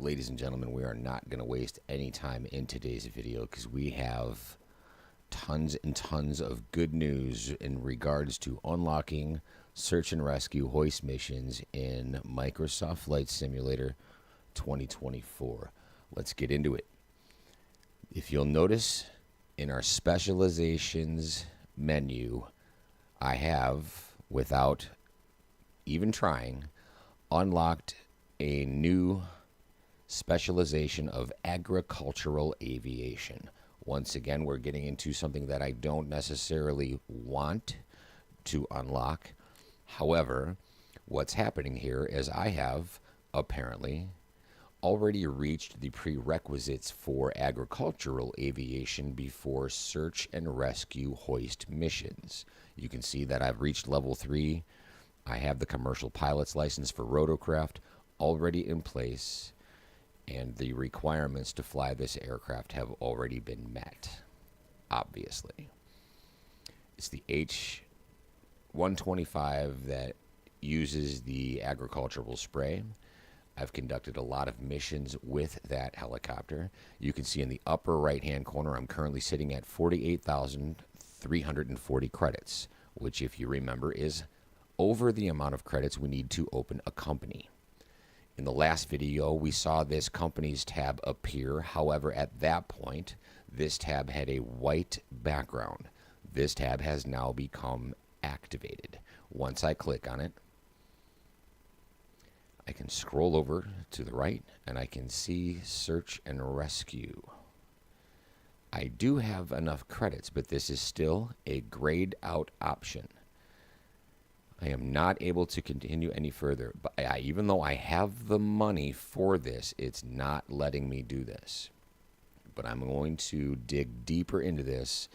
Ladies and gentlemen, we are not going to waste any time in today's video because we have tons and tons of good news in regards to unlocking search and rescue hoist missions in Microsoft Flight Simulator 2024. Let's get into it. If you'll notice in our specializations menu, I have, without even trying, unlocked a new specialization of agricultural aviation. Once again, we're getting into something that I don't necessarily want to unlock. However, what's happening here is I have apparently already reached the prerequisites for agricultural aviation before search and rescue hoist missions. You can see that I've reached level 3. I have the commercial pilot's license for rotorcraft already in place, and the requirements to fly this aircraft have already been met, obviously. It's the H-125 that uses the agricultural spray. I've conducted a lot of missions with that helicopter. You can see in the upper right-hand corner, I'm currently sitting at 48,340 credits, which, if you remember, is over the amount of credits we need to open a company. In the last video, we saw this companies tab appear. However, at that point, this tab had a white background. This tab has now become activated. Once I click on it, I can scroll over to the right and I can see search and rescue. I do have enough credits, but this is still a grayed out option. I am not able to continue any further, but even though I have the money for this, it's not letting me do this. But I'm going to dig deeper into this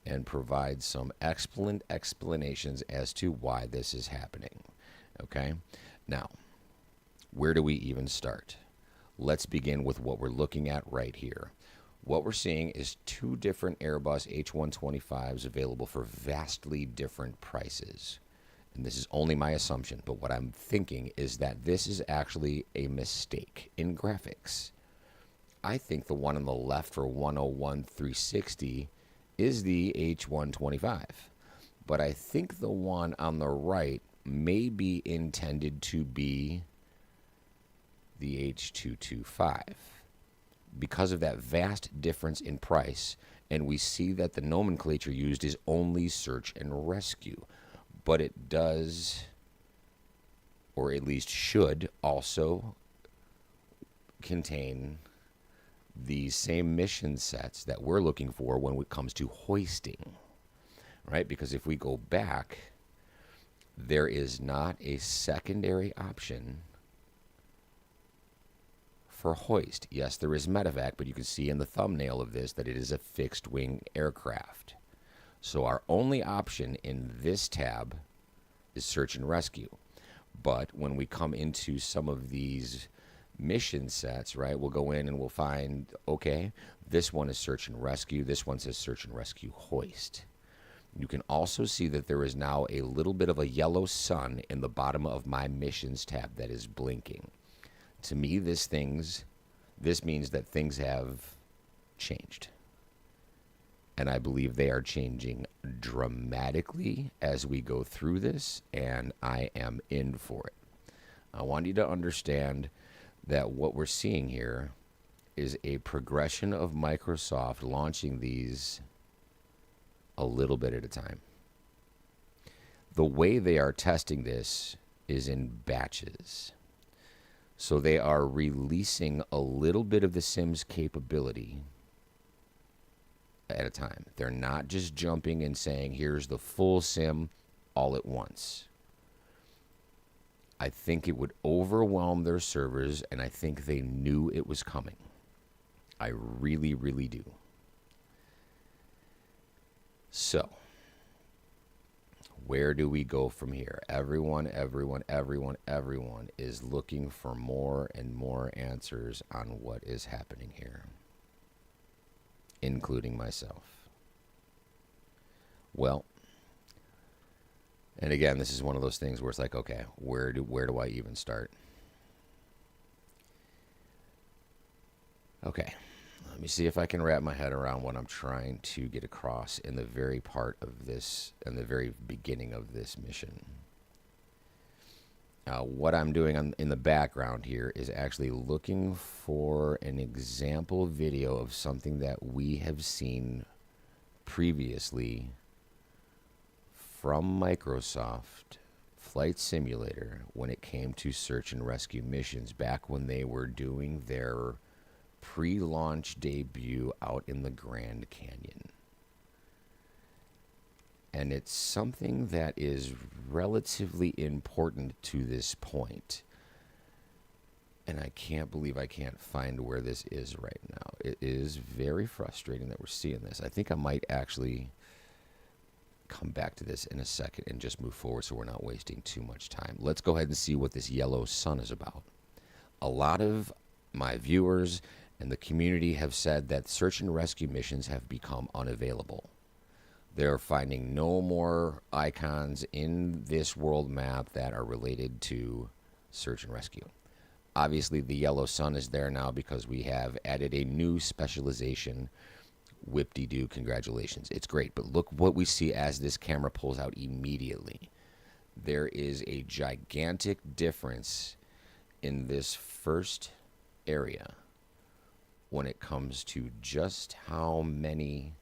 and provide some excellent explanations as to why this is happening. Okay? Now, where do we even start? Let's begin with what we're looking at right here. What we're seeing is two different Airbus H-125s available for vastly different prices. And this is only my assumption, but what I'm thinking is that this is actually a mistake in graphics. I think the one on the left for 101,360 is the H-125, but I think the one on the right may be intended to be the H-225 because of that vast difference in price, and we see that the nomenclature used is only search and rescue. But it does, or at least should, also contain the same mission sets that we're looking for when it comes to hoisting, right? Because if we go back, there is not a secondary option for hoist. Yes, there is medevac, but you can see in the thumbnail of this that it is a fixed-wing aircraft. So our only option in this tab is search and rescue. But when we come into some of these mission sets, right, we'll go in and we'll find, okay, this one is search and rescue. This one says search and rescue hoist. You can also see that there is now a little bit of a yellow sun in the bottom of my missions tab that is blinking. To me, this means that things have changed. And I believe they are changing dramatically as we go through this, and I am in for it. I want you to understand that what we're seeing here is a progression of Microsoft launching these a little bit at a time. The way they are testing this is in batches. So they are releasing a little bit of the Sim's capability at a time. They're not just jumping and saying, here's the full sim all at once. I think it would overwhelm their servers, and I think they knew it was coming. I really, really do. So, where do we go from here? Everyone is looking for more and more answers on what is happening here, including myself. Well, and again, this is one of those things where it's like, okay, where do I even start? Okay, let me see if I can wrap my head around what I'm trying to get across in the very part of this, in the very beginning of this mission. What I'm doing in the background here is actually looking for an example video of something that we have seen previously from Microsoft Flight Simulator when it came to search and rescue missions back when they were doing their pre-launch debut out in the Grand Canyon. And it's something that is relatively important to this point. And I can't believe I can't find where this is right now. It is very frustrating that we're seeing this. I think I might actually come back to this in a second and just move forward so we're not wasting too much time. Let's go ahead and see what this yellow sun is about. A lot of my viewers and the community have said that search and rescue missions have become unavailable. They're finding no more icons in this world map that are related to search and rescue. Obviously, the yellow sun is there now because we have added a new specialization. Whip-de-doo, congratulations. It's great, but look what we see as this camera pulls out immediately. There is a gigantic difference in this first area when it comes to just how many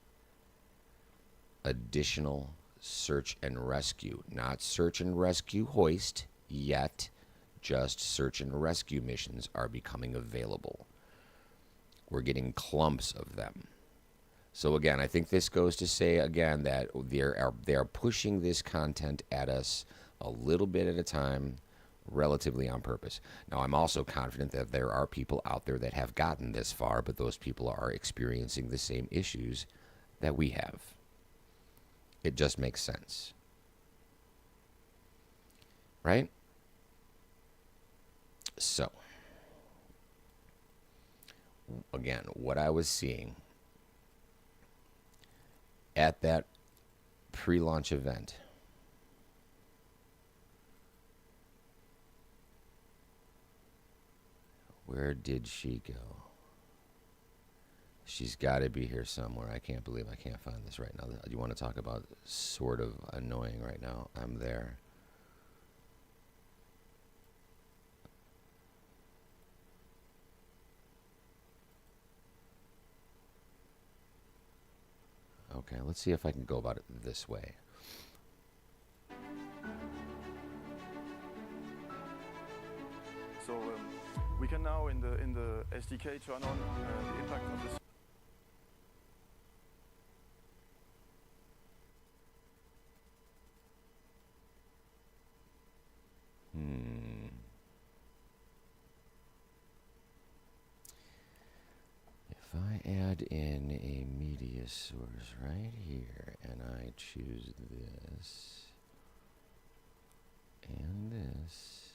additional search and rescue, not search and rescue hoist yet, just search and rescue missions are becoming available. We're getting clumps of them. So again, I think this goes to say again that they are pushing this content at us a little bit at a time, relatively on purpose. Now, I'm also confident that there are people out there that have gotten this far, but those people are experiencing the same issues that we have. It just makes sense. Right? So, again, what I was seeing at that pre-launch event, where did she go? She's got to be here somewhere. I can't believe I can't find this right now. You want to talk about sort of annoying right now? I'm there. Okay, let's see if I can go about it this way. So we can now in the SDK turn on the impact of this. If I add in a media source right here and I choose this and this,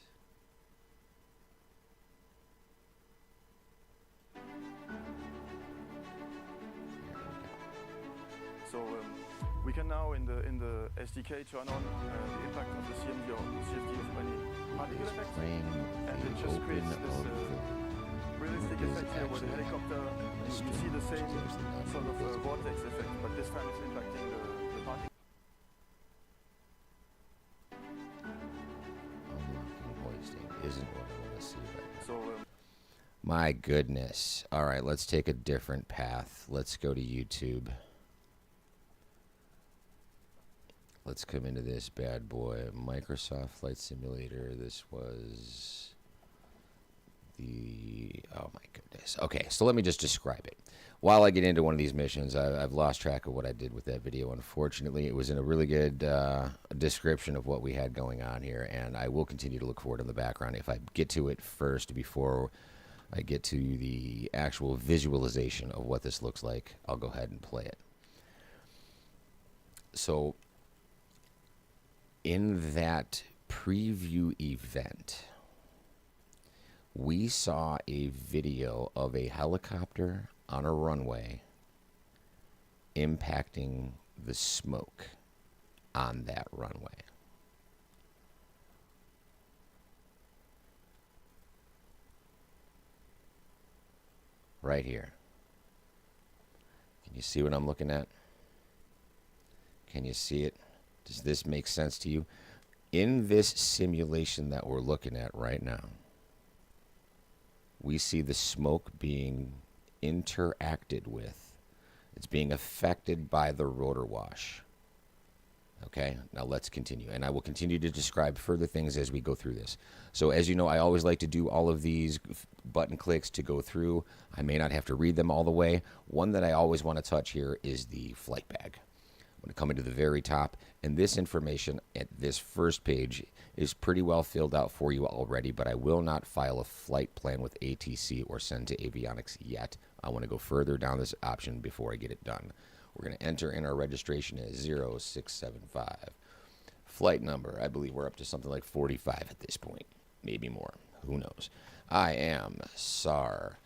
So we can now in the SDK turn on the impact of the CMD or CFD of any particle effects, and it just creates this realistic effect here where the helicopter, you see the same sort of vortex effect, but this time it's impacting the particle. unlocking hoisting isn't what I want to see right now. So My goodness. All right, let's take a different path. Let's go to YouTube. Let's come into this bad boy. Microsoft Flight Simulator. This was the... Oh, my goodness. Okay, so let me just describe it. While I get into one of these missions, I've lost track of what I did with that video. Unfortunately, it was in a really good description of what we had going on here, and I will continue to look forward in the background. If I get to it first before I get to the actual visualization of what this looks like, I'll go ahead and play it. So in that preview event, we saw a video of a helicopter on a runway impacting the smoke on that runway. right here. Can you see what I'm looking at? Can you see it? Does this make sense to you? In this simulation that we're looking at right now, we see the smoke being interacted with. It's being affected by the rotor wash. Okay, now let's continue. And I will continue to describe further things as we go through this. So as you know, I always like to do all of these button clicks to go through. I may not have to read them all the way. One that I always want to touch here is the flight bag. I'm going to come into the very top, and this information at this first page is pretty well filled out for you already, but I will not file a flight plan with ATC or send to avionics yet. I want to go further down this option before I get it done. We're going to enter in our registration as 0675. Flight number, I believe we're up to something like 45 at this point, maybe more, who knows. I am SAR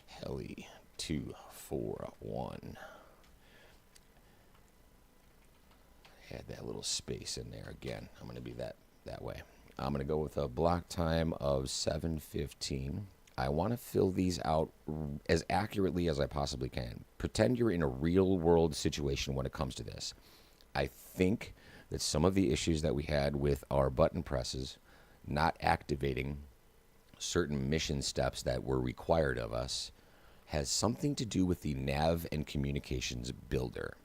Heli 241. Had that little space in there again. I'm going to be that way. I'm going to go with a block time of 7:15. I want to fill these out as accurately as I possibly can. Pretend you're in a real world situation when it comes to this. I think that some of the issues that we had with our button presses not activating certain mission steps that were required of us has something to do with the nav and communications builder.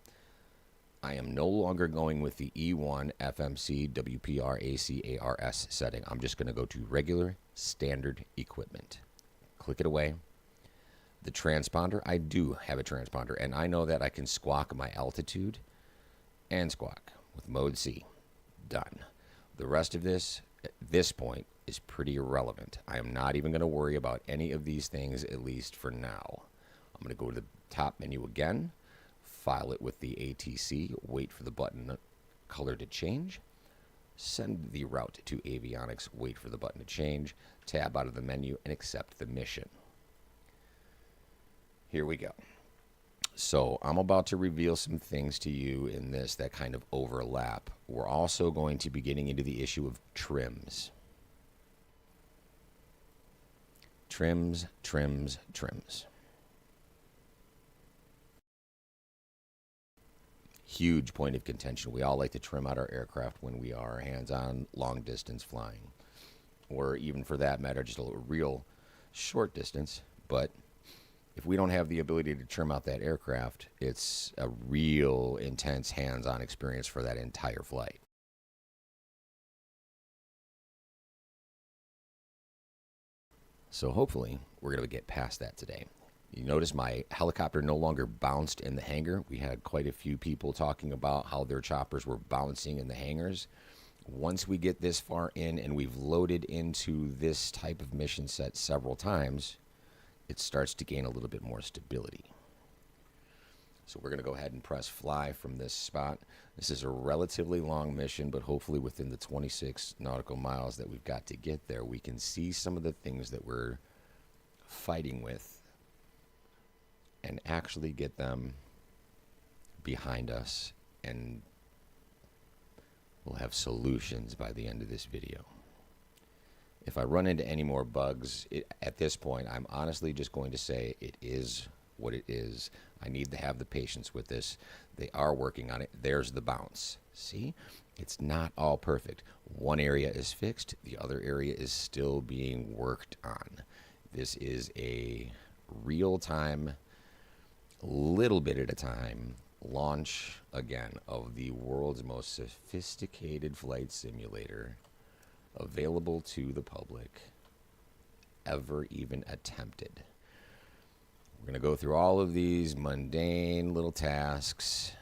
I am no longer going with the E1 FMC WPR ACARS setting. I'm just going to go to regular standard equipment. Click it away. The transponder, I do have a transponder, and I know that I can squawk my altitude and squawk with mode C. Done. The rest of this, at this point, is pretty irrelevant. I am not even going to worry about any of these things, at least for now. I'm going to go to the top menu again, file it with the ATC, wait for the button color to change, send the route to avionics, wait for the button to change, tab out of the menu, and accept the mission. Here we go. So I'm about to reveal some things to you in this that kind of overlap. We're also going to be getting into the issue of trims. Trims, trims, trims. Huge point of contention. We all like to trim out our aircraft when we are hands-on long distance flying, or even for that matter just a real short distance. But if we don't have the ability to trim out that aircraft, it's a real intense hands-on experience for that entire flight. So hopefully we're going to get past that today. You notice my helicopter no longer bounced in the hangar. We had quite a few people talking about how their choppers were bouncing in the hangars. Once we get this far in and we've loaded into this type of mission set several times, it starts to gain a little bit more stability. So we're going to go ahead and press fly from this spot. This is a relatively long mission, but hopefully within the 26 nautical miles that we've got to get there, we can see some of the things that we're fighting with and actually get them behind us, and we'll have solutions by the end of this video. If I run into any more bugs, at this point, I'm honestly just going to say it is what it is. I need to have the patience with this. They are working on it. There's the bounce. See? It's not all perfect. One area is fixed. The other area is still being worked on. This is a real-time, little bit at a time, launch again of the world's most sophisticated flight simulator available to the public ever even attempted. We're going to go through all of these mundane little tasks.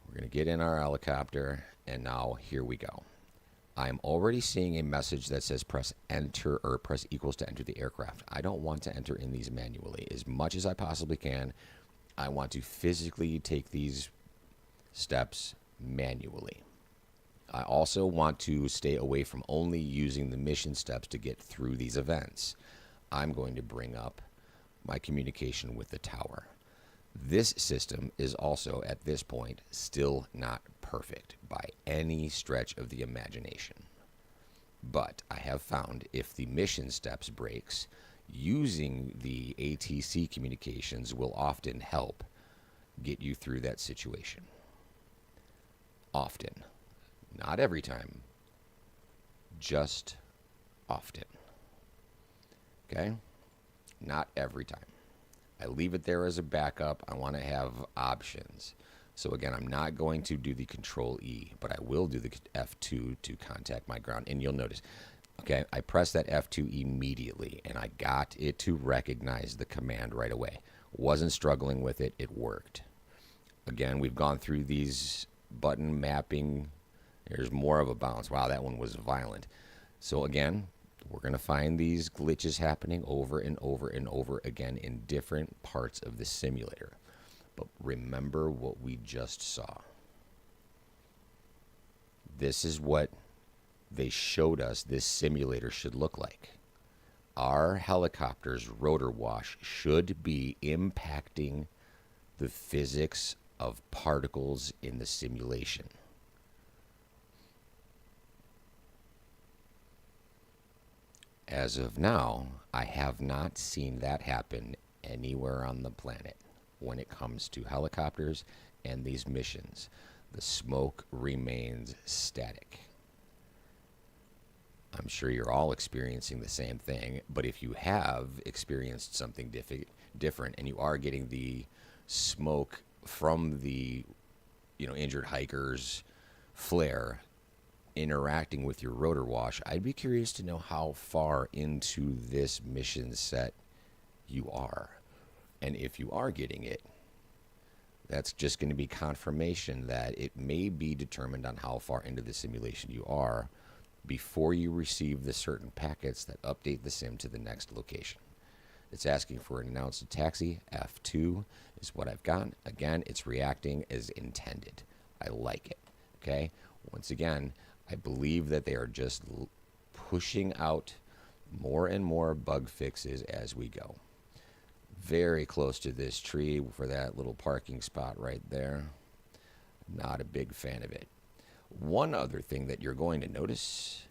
We're going to get in our helicopter, and now here we go. I'm already seeing a message that says press enter or press equals to enter the aircraft. I don't want to enter in these manually. As much as I possibly can, I want to physically take these steps manually. I also want to stay away from only using the mission steps to get through these events. I'm going to bring up my communication with the tower. This system is also, at this point, still not perfect by any stretch of the imagination. But I have found if the mission steps breaks, using the ATC communications will often help get you through that situation. Often. Not every time. Just often. Okay? Not every time. I leave it there as a backup. I want to have options. So again, I'm not going to do the Control E, but I will do the F2 to contact my ground. And you'll notice, okay, I pressed that F2 immediately, and I got it to recognize the command right away. Wasn't struggling with it. It worked. Again, we've gone through these button mapping. There's more of a bounce. Wow, that one was violent. So again, we're going to find these glitches happening over and over and over again in different parts of the simulator. But remember what we just saw. This is what they showed us this simulator should look like. Our helicopter's rotor wash should be impacting the physics of particles in the simulation. As of now, I have not seen that happen anywhere on the planet when it comes to helicopters and these missions. The smoke remains static. I'm sure you're all experiencing the same thing, but if you have experienced something different and you are getting the smoke from the injured hiker's flare interacting with your rotor wash, I'd be curious to know how far into this mission set you are. And if you are getting it, that's just going to be confirmation that it may be determined on how far into the simulation you are before you receive the certain packets that update the sim to the next location. It's asking for an announced taxi. F2 is what I've got. Again, it's reacting as intended. I like it. Okay? Once again, I believe that they are just pushing out more and more bug fixes as we go. Very close to this tree for that little parking spot right there. Not a big fan of it. One other thing that you're going to notice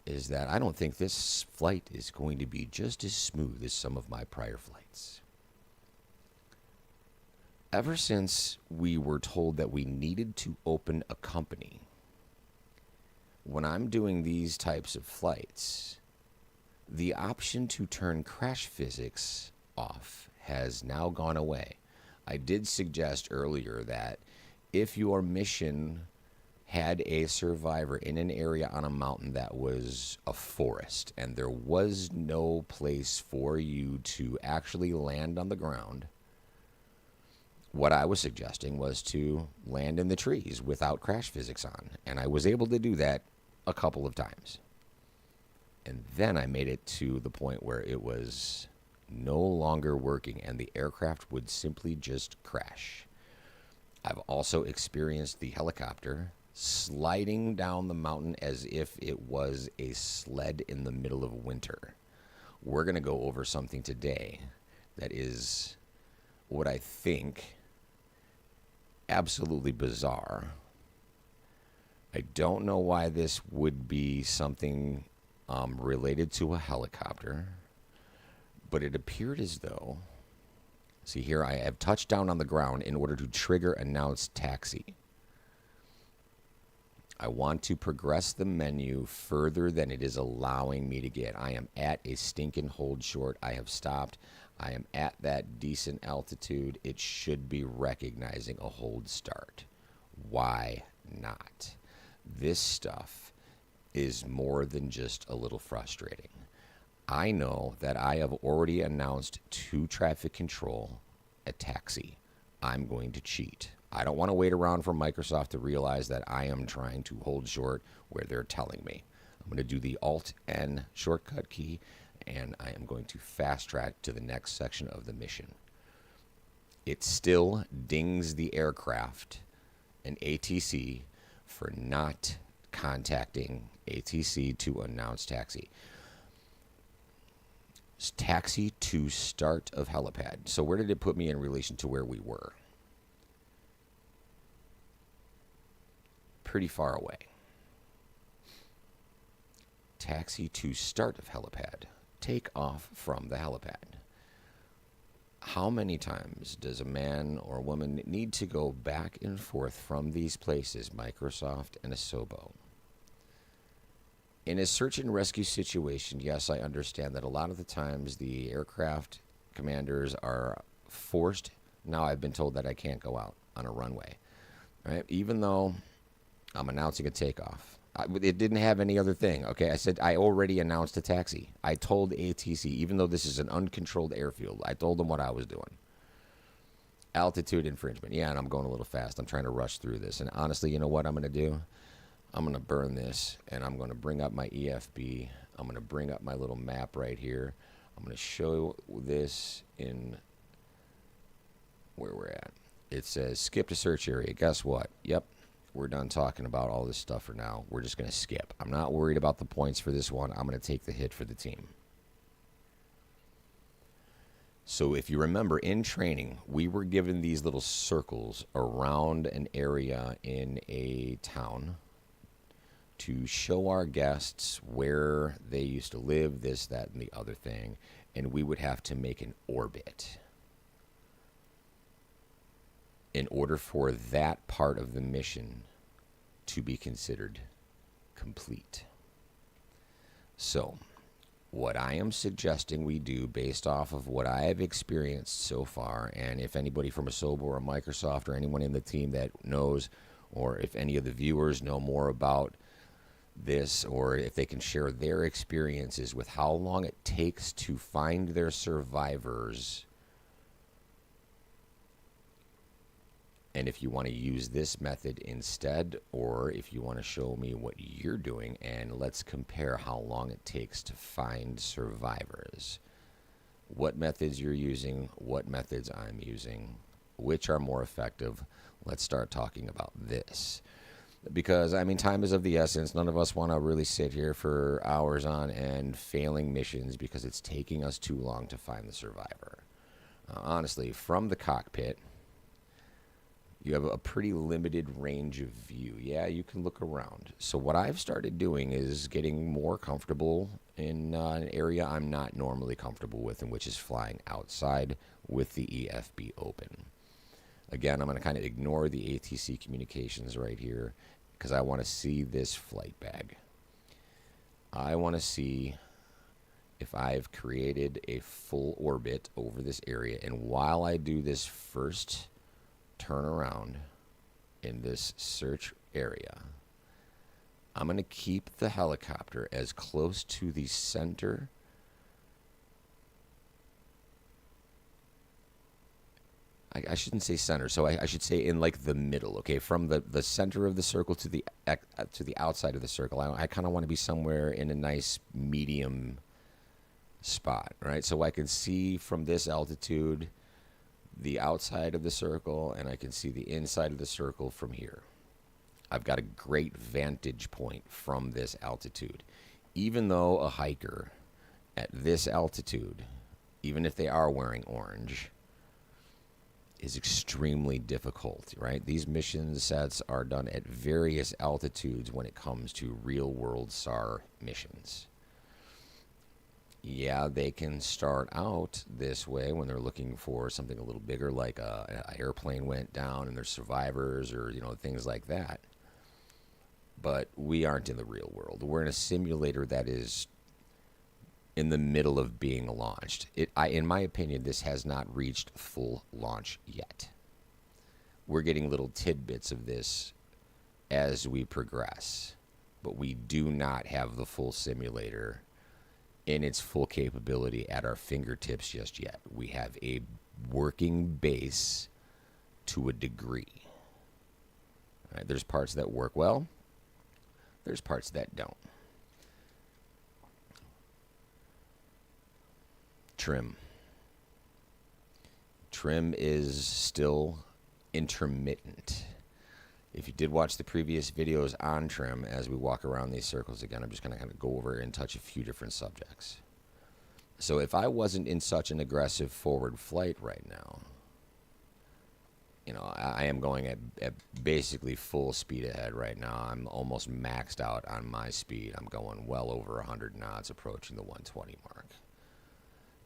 is that I don't think this flight is going to be just as smooth as some of my prior flights. Ever since we were told that we needed to open a company, when I'm doing these types of flights, the option to turn crash physics off has now gone away. I did suggest earlier that if your mission had a survivor in an area on a mountain that was a forest and there was no place for you to actually land on the ground, what I was suggesting was to land in the trees without crash physics on. And I was able to do that a couple of times. And then I made it to the point where it was no longer working and the aircraft would simply just crash. I've also experienced the helicopter sliding down the mountain as if it was a sled in the middle of winter. We're going to go over something today that is what I think absolutely bizarre. I don't know why this would be something related to a helicopter, but it appeared as though, see here, I have touched down on the ground in order to trigger announced taxi. I want to progress the menu further than it is allowing me to get. I am at a stinking hold short. I have stopped. I am at that decent altitude. It should be recognizing a hold start. Why not? This stuff is more than just a little frustrating. I know that I have already announced to traffic control a taxi. I'm going to cheat. I don't want to wait around for Microsoft to realize that I am trying to hold short where they're telling me. I'm going to do the Alt-N shortcut key, and I am going to fast track to the next section of the mission. It still dings the aircraft and ATC for not contacting ATC to announce taxi. Taxi to start of helipad. So where did it put me in relation to where we were? Pretty far away. Taxi to start of helipad. take off from the helipad. How many times does a man or woman need to go back and forth from these places, Microsoft and Asobo? In a search and rescue situation, yes, I understand that a lot of the times the aircraft commanders are forced. Now I've been told that I can't go out on a runway, right? Even though I'm announcing a takeoff. It didn't have any other thing, okay? I said I already announced a taxi. I told ATC, even though this is an uncontrolled airfield, I told them what I was doing. Altitude infringement. Yeah, and I'm going a little fast. I'm trying to rush through this. And honestly, you know what I'm going to do? I'm going to burn this, and I'm going to bring up my EFB. I'm going to bring up my little map right here. I'm going to show this in where we're at. It says skip to search area. Guess what? Yep, we're done talking about all this stuff for now. We're just going to skip. I'm not worried about the points for this one. I'm going to take the hit for the team. So if you remember, in training, we were given these little circles around an area in a town to show our guests where they used to live, this, that, and the other thing, and we would have to make an orbit in order for that part of the mission to be considered complete. So, what I am suggesting we do based off of what I have experienced so far, and if anybody from Asobo or Microsoft or anyone in the team that knows, or if any of the viewers know more about this, or if they can share their experiences with how long it takes to find their survivors, and if you want to use this method instead, or if you want to show me what you're doing, and let's compare how long it takes to find survivors. What methods you're using, what methods I'm using, which are more effective. Let's start talking about this. Because, I mean, time is of the essence. None of us want to really sit here for hours on end failing missions because it's taking us too long to find the survivor. Honestly, from the cockpit, you have a pretty limited range of view. Yeah, you can look around. So what I've started doing is getting more comfortable in an area I'm not normally comfortable with, and which is flying outside with the EFB open. Again, I'm going to kind of ignore the ATC communications right here because I want to see this flight bag. I want to see if I've created a full orbit over this area. And while I do this first turnaround in this search area, I'm going to keep the helicopter as close to the center I shouldn't say center, so I should say in like the middle, okay, from the center of the circle to the outside of the circle. I kind of want to be somewhere in a nice medium spot, right? So I can see from this altitude the outside of the circle, and I can see the inside of the circle from here. I've got a great vantage point from this altitude. Even though a hiker at this altitude, even if they are wearing orange, is extremely difficult, right? These mission sets are done at various altitudes when it comes to real-world SAR missions. Yeah, they can start out this way when they're looking for something a little bigger, like an airplane went down and there's survivors, or things like that. But we aren't in the real world. We're in a simulator that is in the middle of being launched. In my opinion, this has not reached full launch yet. We're getting little tidbits of this as we progress, but we do not have the full simulator in its full capability at our fingertips just yet. We have a working base to a degree. All right, there's parts that work well. There's parts that don't. Trim. Trim is still intermittent. If you did watch the previous videos on trim, as we walk around these circles again, I'm just going to kind of go over and touch a few different subjects. So if I wasn't in such an aggressive forward flight right now, I am going at basically full speed ahead right now. I'm almost maxed out on my speed. I'm going well over 100 knots, approaching the 120 mark.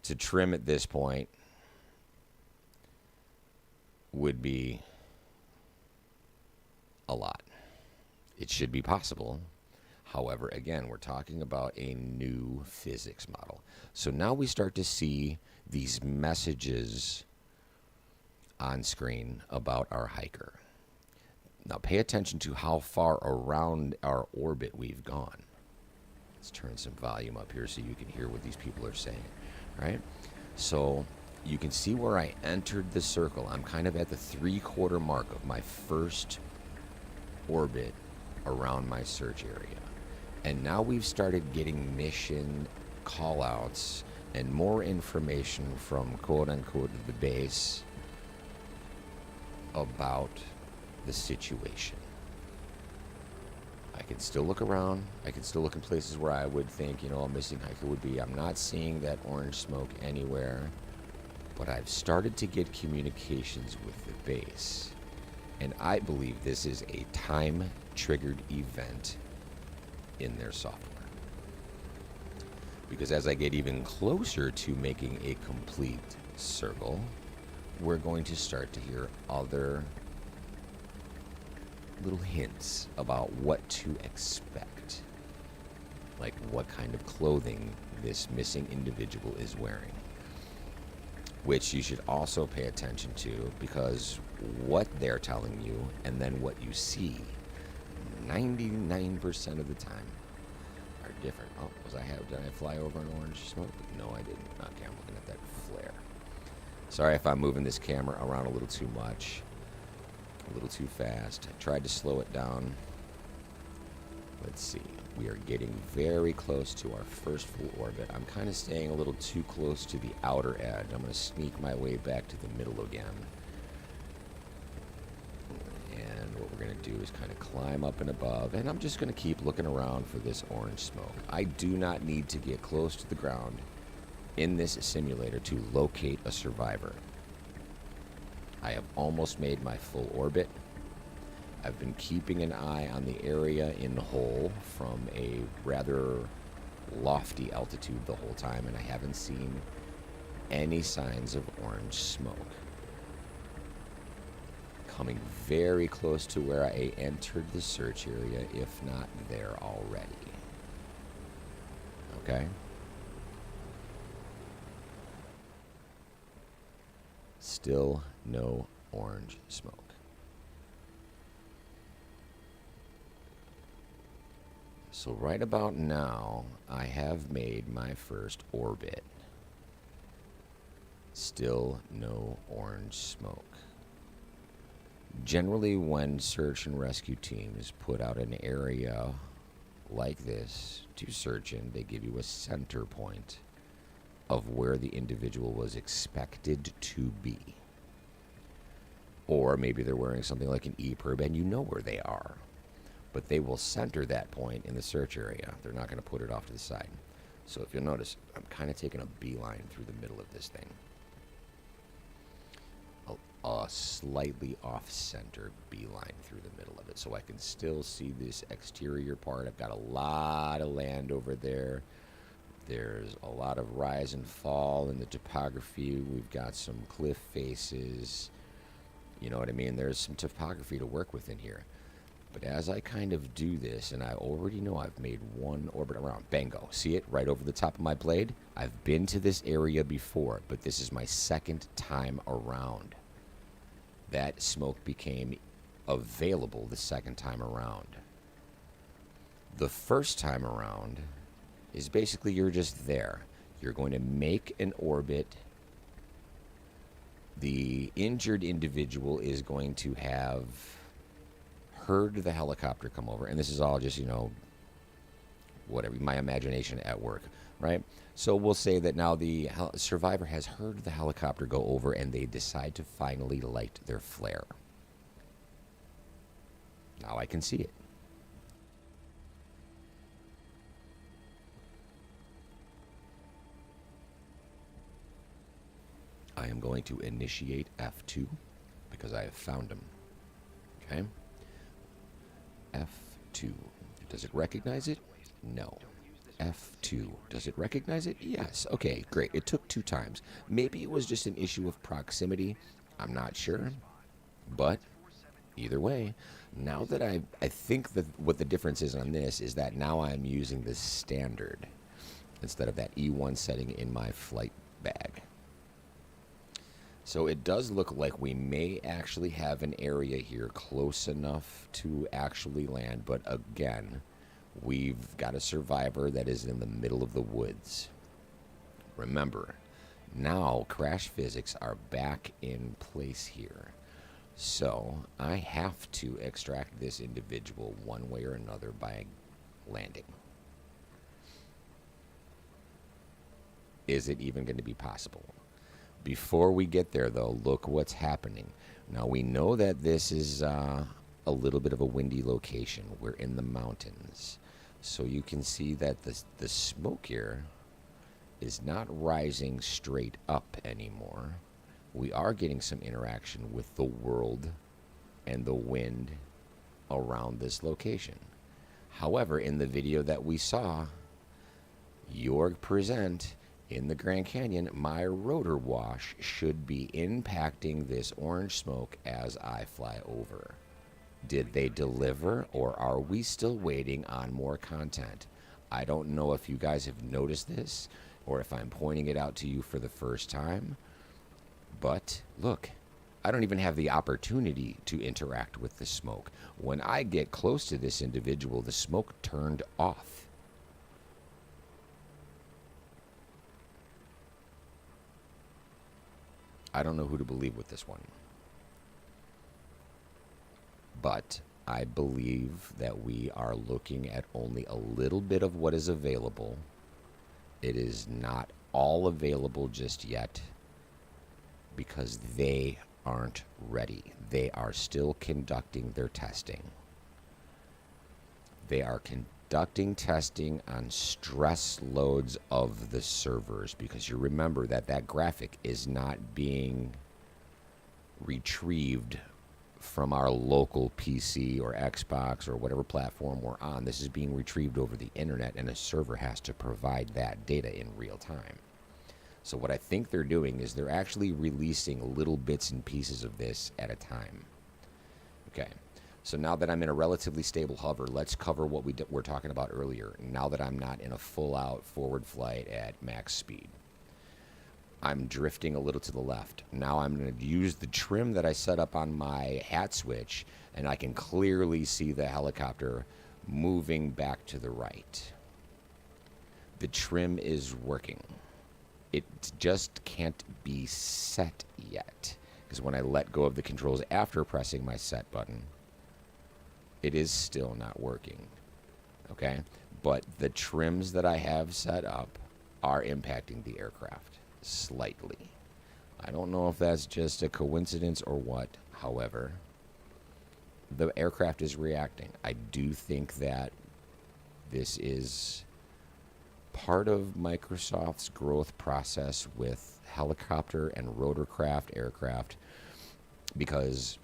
to trim at this point would be a lot. It should be possible. However, again, we're talking about a new physics model. So now we start to see these messages on screen about our hiker. Now pay attention to how far around our orbit we've gone. Let's turn some volume up here so you can hear what these people are saying, right? So you can see where I entered the circle. I'm kind of at the 3/4 mark of my first orbit around my search area. And now we've started getting mission callouts and more information from quote-unquote the base about the situation. I can still look around. I can still look in places where I would think, you know, a missing hiker would be. I'm not seeing that orange smoke anywhere, but I've started to get communications with the base. And I believe this is a time-triggered event in their software. Because as I get even closer to making a complete circle, we're going to start to hear other little hints about what to expect. Like what kind of clothing this missing individual is wearing. Which you should also pay attention to, because what they're telling you and then what you see 99% of the time are different. Oh, did I fly over an orange smoke? No, I didn't. Okay, I'm looking at that flare. Sorry if I'm moving this camera around a little too much, a little too fast. I tried to slow it down. Let's see. We are getting very close to our first full orbit. I'm kind of staying a little too close to the outer edge. I'm going to sneak my way back to the middle again. And what we're going to do is kind of climb up and above. And I'm just going to keep looking around for this orange smoke. I do not need to get close to the ground in this simulator to locate a survivor. I have almost made my full orbit. I've been keeping an eye on the area in whole from a rather lofty altitude the whole time, and I haven't seen any signs of orange smoke. Coming very close to where I entered the search area, if not there already. Okay? Still no orange smoke. So right about now, I have made my first orbit. Still no orange smoke. Generally, when search and rescue teams put out an area like this to search in, they give you a center point of where the individual was expected to be. Or maybe they're wearing something like an EPIRB and you know where they are. But they will center that point in the search area. They're not going to put it off to the side. So if you'll notice, I'm kind of taking a beeline through the middle of this thing. A slightly off-center beeline through the middle of it. So I can still see this exterior part. I've got a lot of land over there. There's a lot of rise and fall in the topography. We've got some cliff faces. You know what I mean? There's some topography to work with in here. But as I kind of do this, and I already know I've made one orbit around. Bango. See it right over the top of my blade? I've been to this area before, but this is my second time around. That smoke became available the second time around. The first time around is basically you're just there. You're going to make an orbit. The injured individual is going to have heard the helicopter come over, and this is all just, you know, whatever, my imagination at work, right? So we'll say that now the survivor has heard the helicopter go over and they decide to finally light their flare. Now I can see it. I am going to initiate F2 because I have found him. Okay? F2. Does it recognize it? No. F2. Does it recognize it? Yes. Okay, great. It took 2 times. Maybe it was just an issue of proximity. I'm not sure. But either way, now that I think that what the difference is on this is that now I'm using the standard instead of that E1 setting in my flight bag. So it does look like we may actually have an area here close enough to actually land, but again, we've got a survivor that is in the middle of the woods. Remember, now crash physics are back in place here. So I have to extract this individual one way or another by landing. Is it even going to be possible? Before we get there, though, look what's happening. Now, we know that this is a little bit of a windy location. We're in the mountains. So you can see that the smoke here is not rising straight up anymore. We are getting some interaction with the world and the wind around this location. However, in the video that we saw, Jorg present in the Grand Canyon, my rotor wash should be impacting this orange smoke as I fly over. Did they deliver, or are we still waiting on more content? I don't know if you guys have noticed this, or if I'm pointing it out to you for the first time, but look, I don't even have the opportunity to interact with the smoke. When I get close to this individual, the smoke turned off. I don't know who to believe with this one. But I believe that we are looking at only a little bit of what is available. It is not all available just yet because they aren't ready. They are still conducting their testing. They are conducting testing on stress loads of the servers, because you remember that that graphic is not being retrieved from our local PC or Xbox or whatever platform we're on. This is being retrieved over the internet, and a server has to provide that data in real time. So what I think they're doing is they're actually releasing little bits and pieces of this at a time. Okay. So now that I'm in a relatively stable hover, let's cover what we were talking about earlier. Now that I'm not in a full-out forward flight at max speed, I'm drifting a little to the left. Now I'm going to use the trim that I set up on my hat switch, and I can clearly see the helicopter moving back to the right. The trim is working. It just can't be set yet, because when I let go of the controls after pressing my set button, it is still not working, okay? But the trims that I have set up are impacting the aircraft slightly. I don't know if that's just a coincidence or what. However, the aircraft is reacting. I do think that this is part of Microsoft's growth process with helicopter and rotorcraft aircraft, because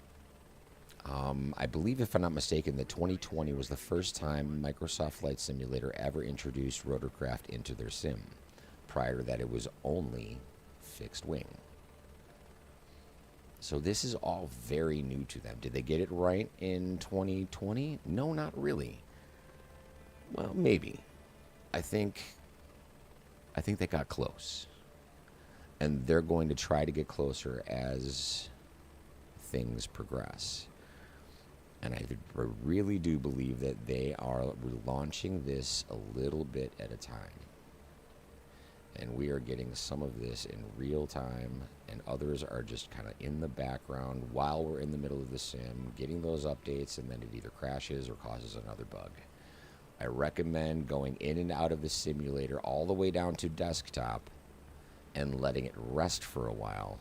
I believe, if I'm not mistaken, that 2020 was the first time Microsoft Flight Simulator ever introduced rotorcraft into their sim. Prior to that, it was only fixed wing. So this is all very new to them. Did they get it right in 2020? No, not really. Well, maybe. I think they got close. And they're going to try to get closer as things progress. And I really do believe that they are launching this a little bit at a time. And we are getting some of this in real time, and others are just kind of in the background while we're in the middle of the sim, getting those updates, and then it either crashes or causes another bug. I recommend going in and out of the simulator all the way down to desktop and letting it rest for a while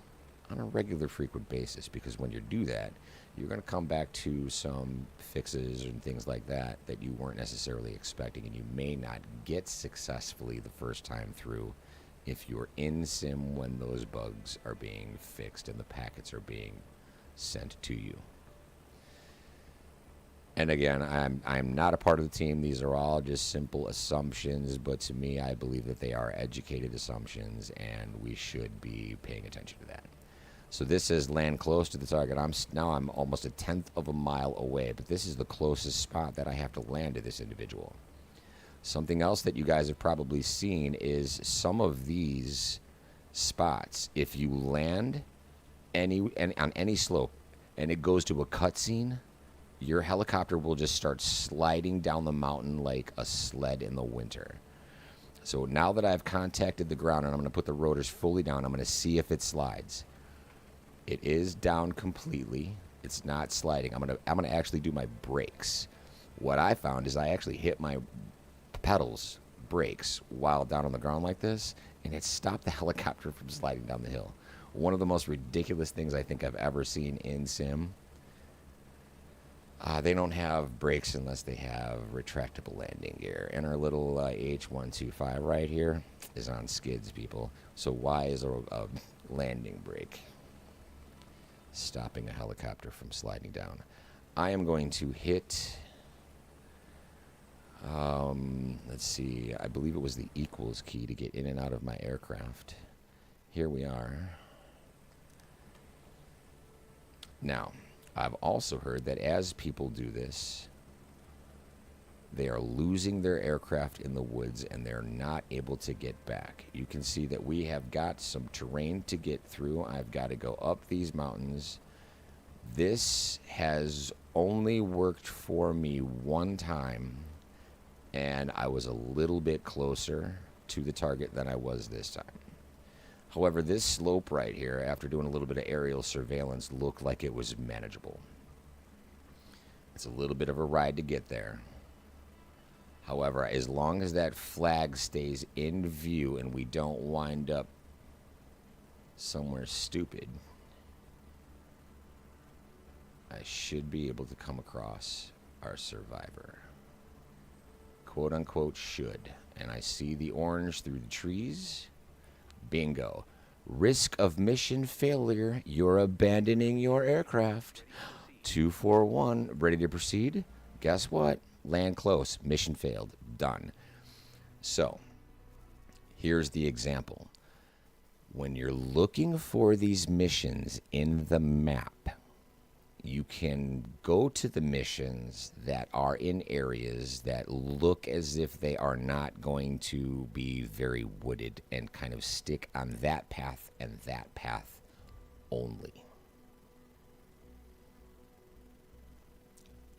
on a regular frequent basis, because when you do that, you're going to come back to some fixes and things like that that you weren't necessarily expecting, and you may not get successfully the first time through if you're in sim when those bugs are being fixed and the packets are being sent to you. And again, I'm not a part of the team. These are all just simple assumptions, but to me, I believe that they are educated assumptions, and we should be paying attention to that. So this says land close to the target. Now I'm almost a tenth of a mile away, but this is the closest spot that I have to land to this individual. Something else that you guys have probably seen is some of these spots. If you land on any slope and it goes to a cutscene, your helicopter will just start sliding down the mountain like a sled in the winter. So now that I've contacted the ground and I'm going to put the rotors fully down, I'm going to see if it slides. It is down completely. It's not sliding. I'm going to actually do my brakes. What I found is I actually hit my pedals, brakes, while down on the ground like this, and it stopped the helicopter from sliding down the hill. One of the most ridiculous things I think I've ever seen in sim. They don't have brakes unless they have retractable landing gear. And our little H125 right here is on skids, people. So why is a landing brake stopping a helicopter from sliding down? I am going to hit, let's see, I believe it was the equals key to get in and out of my aircraft. Here we are. Now, I've also heard that as people do this, they are losing their aircraft in the woods and they're not able to get back. You can see that we have got some terrain to get through. I've got to go up these mountains. This has only worked for me one time, and I was a little bit closer to the target than I was this time. However, this slope right here, after doing a little bit of aerial surveillance, looked like it was manageable. It's a little bit of a ride to get there. However, as long as that flag stays in view and we don't wind up somewhere stupid, I should be able to come across our survivor. Quote unquote should. And I see the orange through the trees. Bingo. Risk of mission failure. You're abandoning your aircraft. 241. Ready to proceed? Guess what? Land close. Mission failed. Done. So, here's the example. When you're looking for these missions in the map, you can go to the missions that are in areas that look as if they are not going to be very wooded and kind of stick on that path and that path only.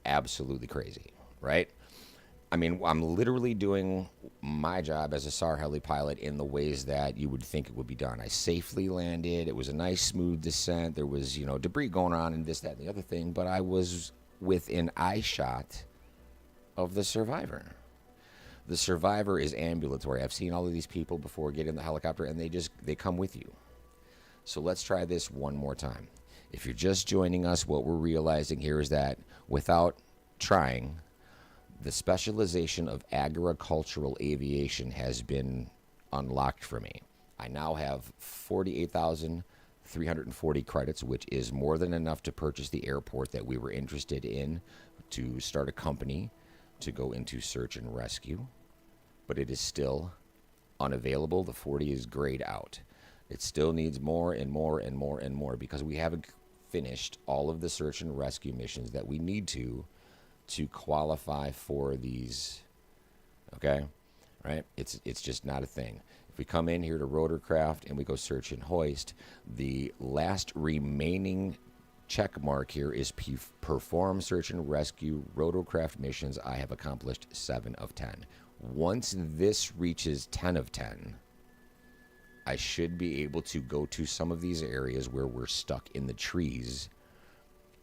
Absolutely crazy, right? I mean, I'm literally doing my job as a SAR heli pilot in the ways that you would think it would be done. I safely landed. It was a nice, smooth descent. There was, debris going on and this, that, and the other thing, but I was within eye shot of the survivor. The survivor is ambulatory. I've seen all of these people before get in the helicopter, and they come with you. So let's try this one more time. If you're just joining us, what we're realizing here is that without trying, the specialization of agricultural aviation has been unlocked for me. I now have 48,340 credits, which is more than enough to purchase the airport that we were interested in to start a company to go into search and rescue. But it is still unavailable. The 40 is grayed out. It still needs more and more and more and more because we haven't finished all of the search and rescue missions that we need to qualify for these, okay? Right? It's just not a thing. If we come in here to rotorcraft and we go search and hoist, the last remaining check mark here is perform search and rescue rotorcraft missions. I have accomplished 7 of 10. Once this reaches 10 of 10, I should be able to go to some of these areas where we're stuck in the trees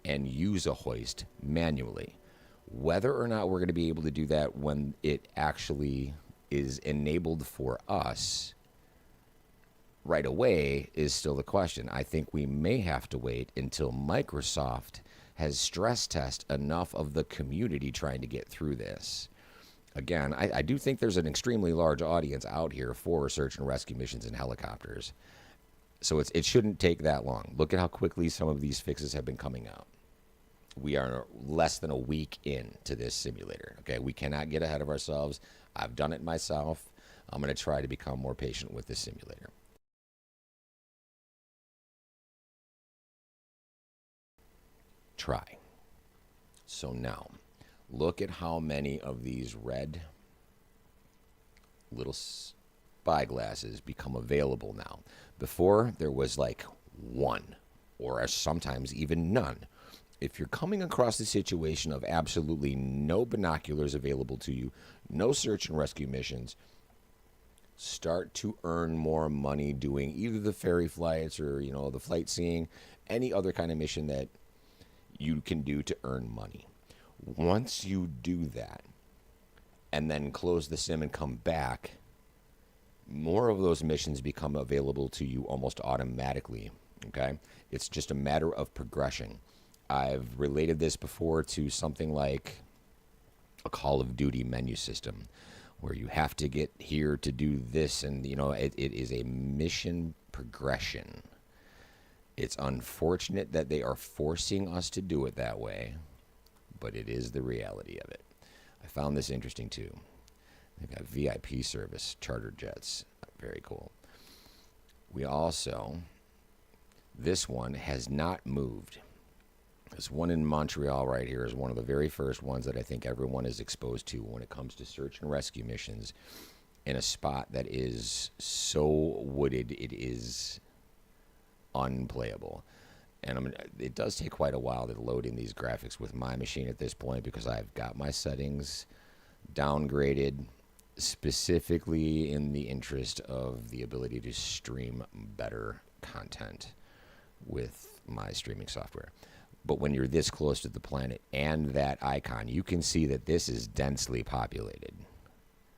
and use a hoist manually. Whether or not we're going to be able to do that when it actually is enabled for us right away is still the question. I think we may have to wait until Microsoft has stress tested enough of the community trying to get through this. Again, I do think there's an extremely large audience out here for search and rescue missions in helicopters. So it shouldn't take that long. Look at how quickly some of these fixes have been coming out. We are less than a week into this simulator. Okay, we cannot get ahead of ourselves. I've done it myself. I'm going to try to become more patient with this simulator. Try. So now, look at how many of these red little spyglasses become available now. Before, there was like one, or sometimes even none. If you're coming across a situation of absolutely no binoculars available to you, no search and rescue missions, start to earn more money doing either the ferry flights or, the flight seeing, any other kind of mission that you can do to earn money. Once you do that and then close the sim and come back, more of those missions become available to you almost automatically. Okay? It's just a matter of progression. I've related this before to something like a Call of Duty menu system where you have to get here to do this, and it is a mission progression. It's unfortunate that they are forcing us to do it that way, but it is the reality of it. I found this interesting too. They've got VIP service, charter jets. Very cool. We also, this one has not moved. This one in Montreal right here is one of the very first ones that I think everyone is exposed to when it comes to search and rescue missions in a spot that is so wooded it is unplayable. And it does take quite a while to load in these graphics with my machine at this point because I've got my settings downgraded specifically in the interest of the ability to stream better content with my streaming software. But when you're this close to the planet and that icon, you can see that this is densely populated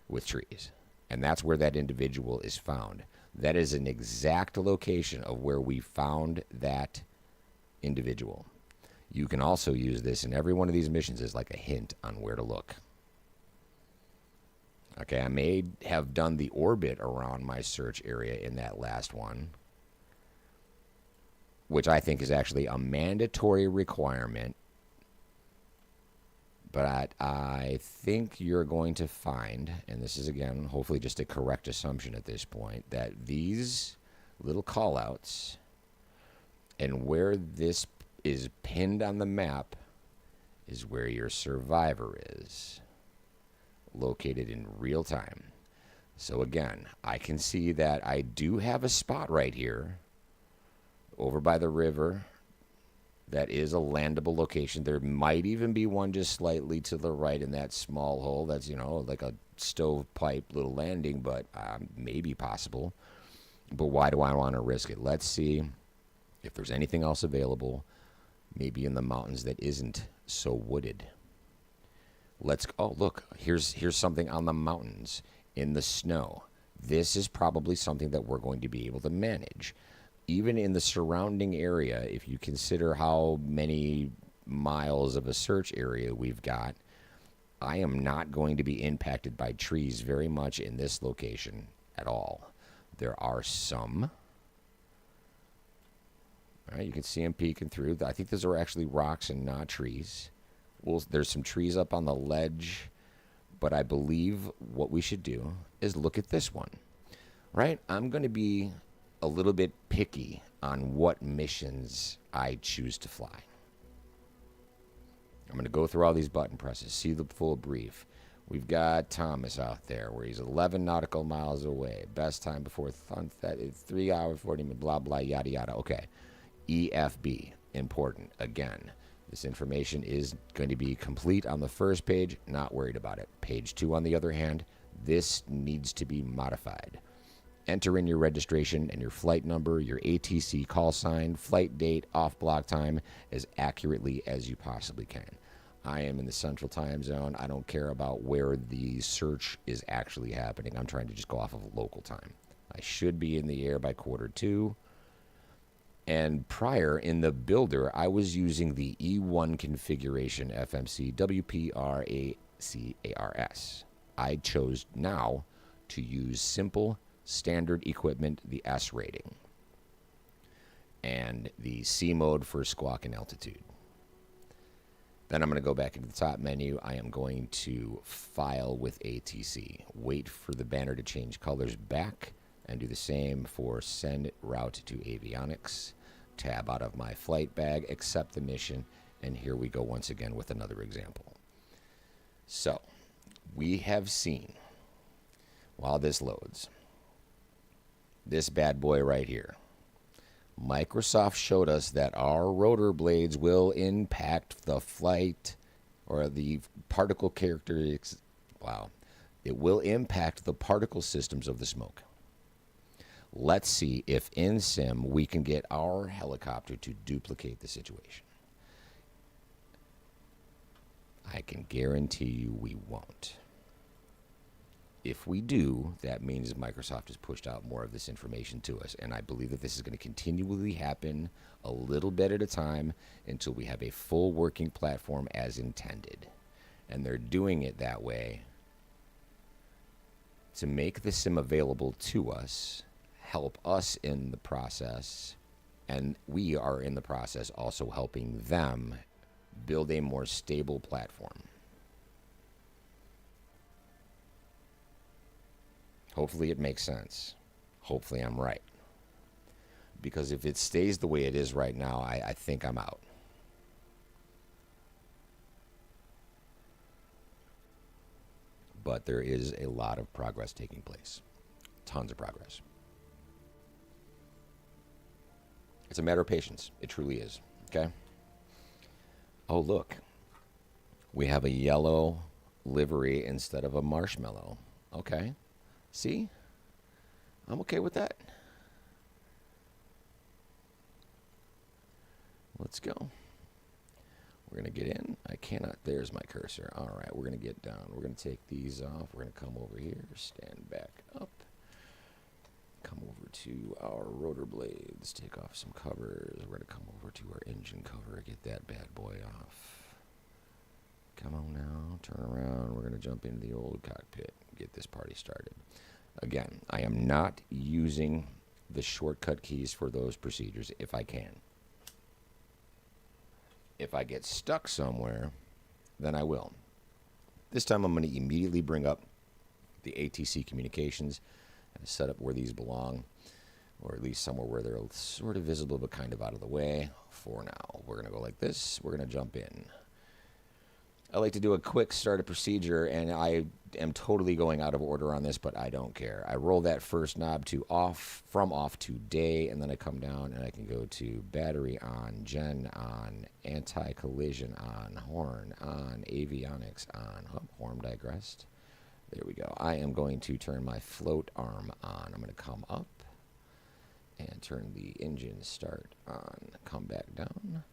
with trees. And that's where that individual is found. That is an exact location of where we found that individual. You can also use this in every one of these missions as like a hint on where to look. Okay, I may have done the orbit around my search area in that last one, which I think is actually a mandatory requirement. But I think you're going to find, and this is again, hopefully just a correct assumption at this point, that these little callouts and where this is pinned on the map is where your survivor is located in real time. So again, I can see that I do have a spot right here over by the river that is a landable location. There might even be one just slightly to the right in that small hole that's, like a stovepipe little landing, but maybe possible. But why do I want to risk it? Let's see if there's anything else available, maybe in the mountains that isn't so wooded. Oh, look, here's something on the mountains in the snow. This is probably something that we're going to be able to manage. Even in the surrounding area, if you consider how many miles of a search area we've got, I am not going to be impacted by trees very much in this location at all. There are some. All right, you can see them peeking through. I think those are actually rocks and not trees. There's some trees up on the ledge, but I believe what we should do is look at this one. Right? I'm going to be a little bit picky on what missions I choose to fly. I'm going to go through all these button presses, see the full brief. We've got Thomas out there where he's 11 nautical miles away. Best time before sunset is 3 hours, 40 minutes, blah, blah, yada, yada. Okay. EFB, important. Again, this information is going to be complete on the first page. Not worried about it. Page 2, on the other hand, this needs to be modified. Enter in your registration and your flight number, your ATC call sign, flight date, off block time as accurately as you possibly can. I am in the central time zone. I don't care about where the search is actually happening. I'm trying to just go off of local time. I should be in the air by Q2. And prior in the builder, I was using the E1 configuration FMC WPRACARS. I chose now to use simple standard equipment, the S rating, and the C mode for squawk and altitude. Then I'm going to go back into the top menu. I am going to File with ATC. Wait for the banner to change colors back, and do the same for Send Route to Avionics. Tab out of my flight bag, accept the mission, and here we go once again with another example. So, we have seen, while this loads, this bad boy right here. Microsoft showed us that our rotor blades will impact the flight or the particle characteristics. Wow. It will impact the particle systems of the smoke. Let's see if in sim we can get our helicopter to duplicate the situation. I can guarantee you we won't. If we do, that means Microsoft has pushed out more of this information to us, and I believe that this is going to continually happen a little bit at a time until we have a full working platform as intended. And they're doing it that way to make the sim available to us, help us in the process, and we are in the process also helping them build a more stable platform. Hopefully it makes sense. Hopefully I'm right. Because if it stays the way it is right now, I think I'm out. But there is a lot of progress taking place. Tons of progress. It's a matter of patience. It truly is. Okay? Oh, look. We have a yellow livery instead of a marshmallow. Okay. See? I'm okay with that. Let's go. We're going to get in. I cannot. There's my cursor. All right. We're going to get down. We're going to take these off. We're going to come over here. Stand back up. Come over to our rotor blades. Take off some covers. We're going to come over to our engine cover. Get that bad boy off. Come on now. Turn around. We're going to jump into the old cockpit. Get this party started. Again, I am not using the shortcut keys for those procedures if I can. If I get stuck somewhere, then I will. This time I'm going to immediately bring up the ATC communications and set up where these belong, or at least somewhere where they're sort of visible but kind of out of the way for now. We're going to go like this. We're going to jump in. I like to do a quick startup procedure, and I am totally going out of order on this, but I don't care. I roll that first knob to off, from off to day, and then I come down and I can go to battery on, gen on, anti-collision on, horn on, avionics on, horn digressed. There we go. I am going to turn my float arm on. I'm going to come up and turn the engine start on, come back down.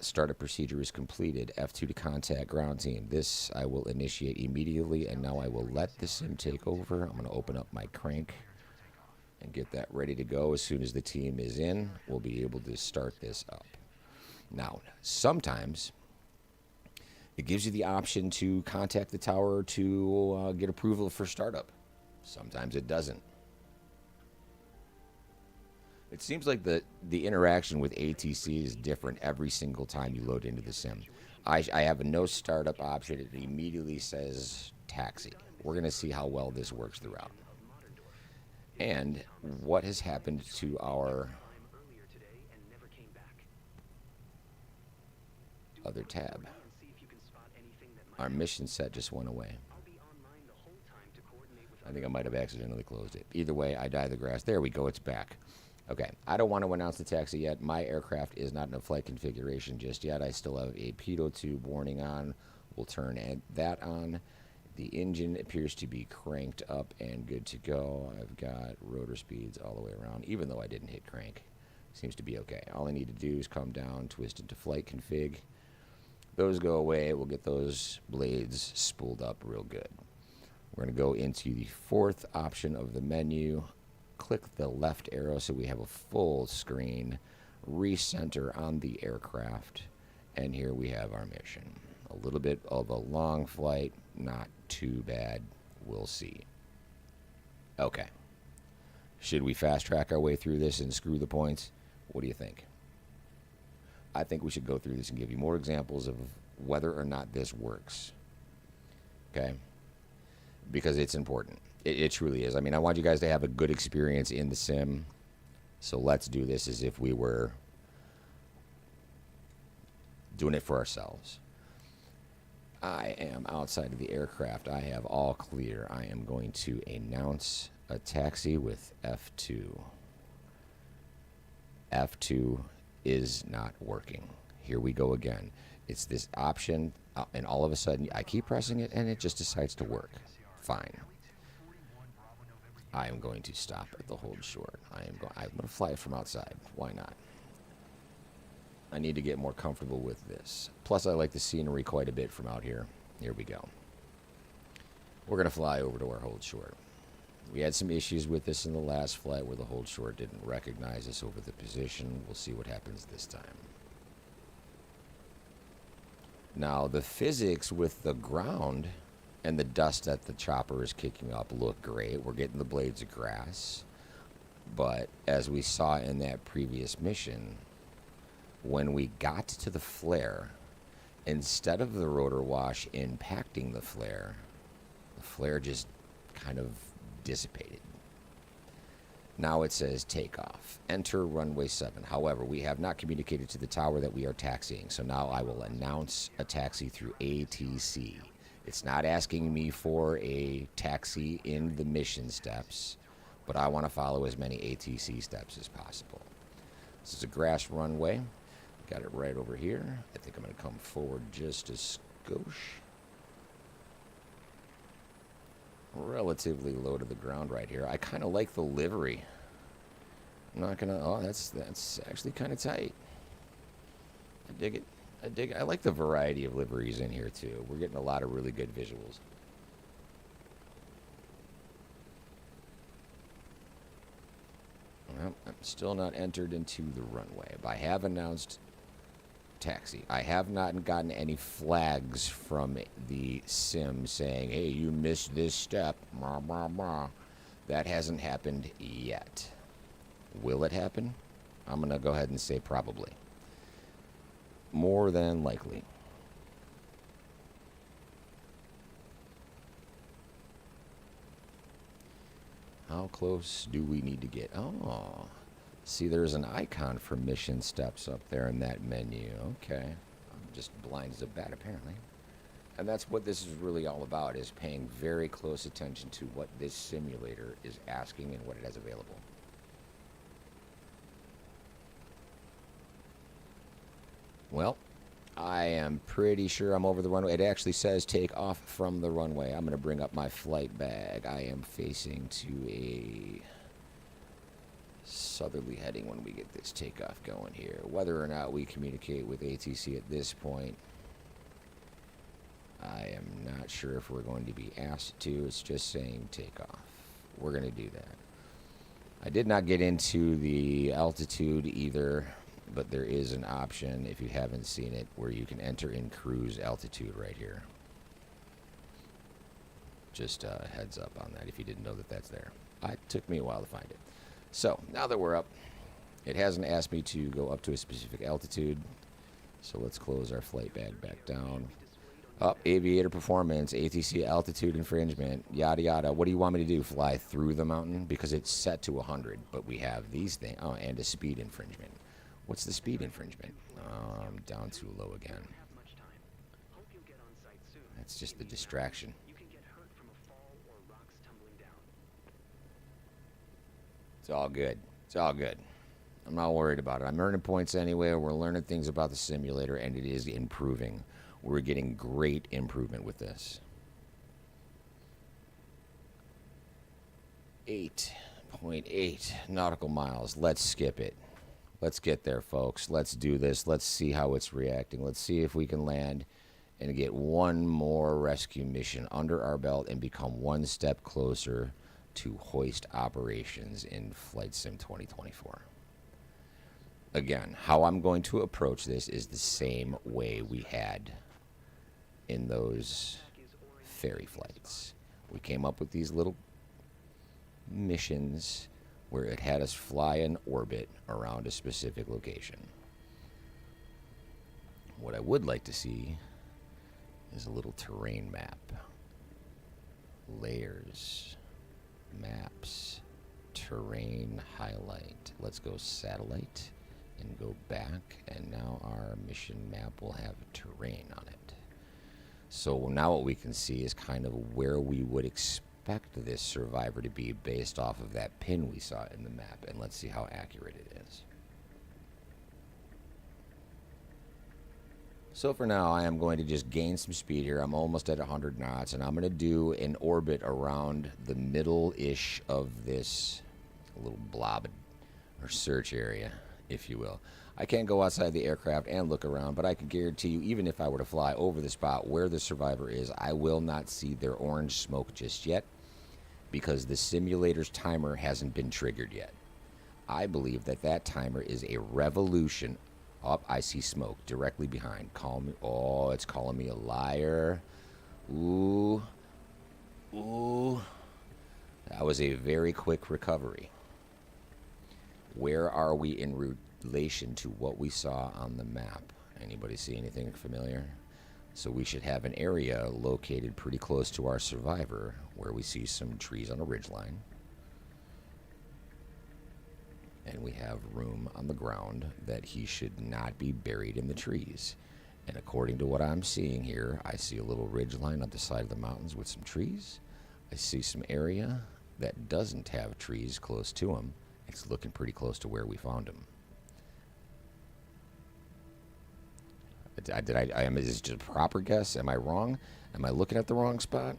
Startup procedure is completed. F2 to contact ground team. This I will initiate immediately, and now I will let the sim take over. I'm going to open up my crank and get that ready to go. As soon as the team is in, we'll be able to start this up. Now, sometimes it gives you the option to contact the tower to get approval for startup. Sometimes it doesn't. It seems like the interaction with ATC is different every single time you load into the sim. I have a no startup option. It immediately says taxi. We're going to see how well this works throughout. And what has happened to our other tab. Our mission set just went away. I think I might have accidentally closed it. Either way, I die the grass. There we go. It's back. Okay, I don't want to announce the taxi yet. My aircraft is not in a flight configuration just yet. I still have a pitot tube warning on. We'll turn that on. The engine appears to be cranked up and good to go. I've got rotor speeds all the way around, even though I didn't hit crank. Seems to be okay. All I need to do is come down, twist into flight config. Those go away. We'll get those blades spooled up real good. We're going to go into the fourth option of the menu. Click the left arrow so we have a full screen. Recenter on the aircraft. And here we have our mission. A little bit of a long flight. Not too bad. We'll see. Okay. Should we fast track our way through this and screw the points? What do you think? I think we should go through this and give you more examples of whether or not this works. Okay? Because it's important. It truly is. I mean, I want you guys to have a good experience in the sim. So let's do this as if we were doing it for ourselves. I am outside of the aircraft. I have all clear. I am going to announce a taxi with F2. F2 is not working. Here we go again. It's this option, and all of a sudden I keep pressing it and it just decides to work. Fine. I am going to stop at the hold short. I'm going to fly it from outside. Why not? I need to get more comfortable with this. Plus, I like the scenery quite a bit from out here. Here we go. We're going to fly over to our hold short. We had some issues with this in the last flight where the hold short didn't recognize us over the position. We'll see what happens this time. Now, the physics with the ground and the dust that the chopper is kicking up look great. We're getting the blades of grass. But as we saw in that previous mission, when we got to the flare, instead of the rotor wash impacting the flare just kind of dissipated. Now it says takeoff. Enter runway 7. However, we have not communicated to the tower that we are taxiing, so now I will announce a taxi through ATC. It's not asking me for a taxi in the mission steps, but I want to follow as many ATC steps as possible. This is a grass runway. Got it right over here. I think I'm going to come forward just a skosh. Relatively low to the ground right here. I kind of like the livery. I'm not going to... Oh, that's actually kind of tight. I dig it. I like the variety of liveries in here, too. We're getting a lot of really good visuals. Well, I'm still not entered into the runway, but I have announced taxi. I have not gotten any flags from the sim saying, hey, you missed this step. Blah, blah, blah. That hasn't happened yet. Will it happen? I'm going to go ahead and say probably. More than likely. How close do we need to get? Oh, see, there's an icon for mission steps up there in that menu. Okay. I'm just blind as a bat, apparently. And that's what this is really all about, is paying very close attention to what this simulator is asking and what it has available. Well, I am pretty sure I'm over the runway. It actually says take off from the runway. I'm going to bring up my flight bag. I am facing to a southerly heading when we get this takeoff going here. Whether or not we communicate with ATC at this point, I am not sure if we're going to be asked to. It's just saying takeoff. We're going to do that. I did not get into the altitude either, but there is an option, if you haven't seen it, where you can enter in cruise altitude right here. Just a heads up on that if you didn't know that that's there. It took me a while to find it. So, now that we're up, it hasn't asked me to go up to a specific altitude, so let's close our flight bag back down. Up, aviator performance, ATC altitude infringement, yada yada. What do you want me to do? Fly through the mountain? Because it's set to 100, but we have these things. Oh, and a speed infringement. What's the speed infringement? I'm down too low again. That's just the distraction. It's all good. It's all good. I'm not worried about it. I'm earning points anyway. We're learning things about the simulator, and it is improving. We're getting great improvement with this. 8.8 nautical miles. Let's skip it. Let's get there, folks. Let's do this. Let's see how it's reacting. Let's see if we can land and get one more rescue mission under our belt and become one step closer to hoist operations in Flight Sim 2024. Again, how I'm going to approach this is the same way we had in those ferry flights. We came up with these little missions where it had us fly in orbit around a specific location. What I would like to see is a little terrain map. Layers, maps, terrain highlight. Let's go satellite and go back, and now our mission map will have terrain on it. So now what we can see is kind of where we would expect this survivor to be based off of that pin we saw in the map, and let's see how accurate it is. So for now, I am going to just gain some speed here. I'm almost at 100 knots, and I'm going to do an orbit around the middle-ish of this little blob or search area, if you will. I can't go outside the aircraft and look around, but I can guarantee you, even if I were to fly over the spot where the survivor is, I will not see their orange smoke just yet because the simulator's timer hasn't been triggered yet. I believe that that timer is a revolution. Up, I see smoke directly behind. Call me. Oh, it's calling me a liar. Ooh. Ooh. That was a very quick recovery. Where are we in relation to what we saw on the map? Anybody see anything familiar? So we should have an area located pretty close to our survivor where we see some trees on a ridgeline. And we have room on the ground that he should not be buried in the trees. And according to what I'm seeing here, I see a little ridge line on the side of the mountains with some trees. I see some area that doesn't have trees close to him. It's looking pretty close to where we found him. Is this just a proper guess? Am I wrong? Am I looking at the wrong spot?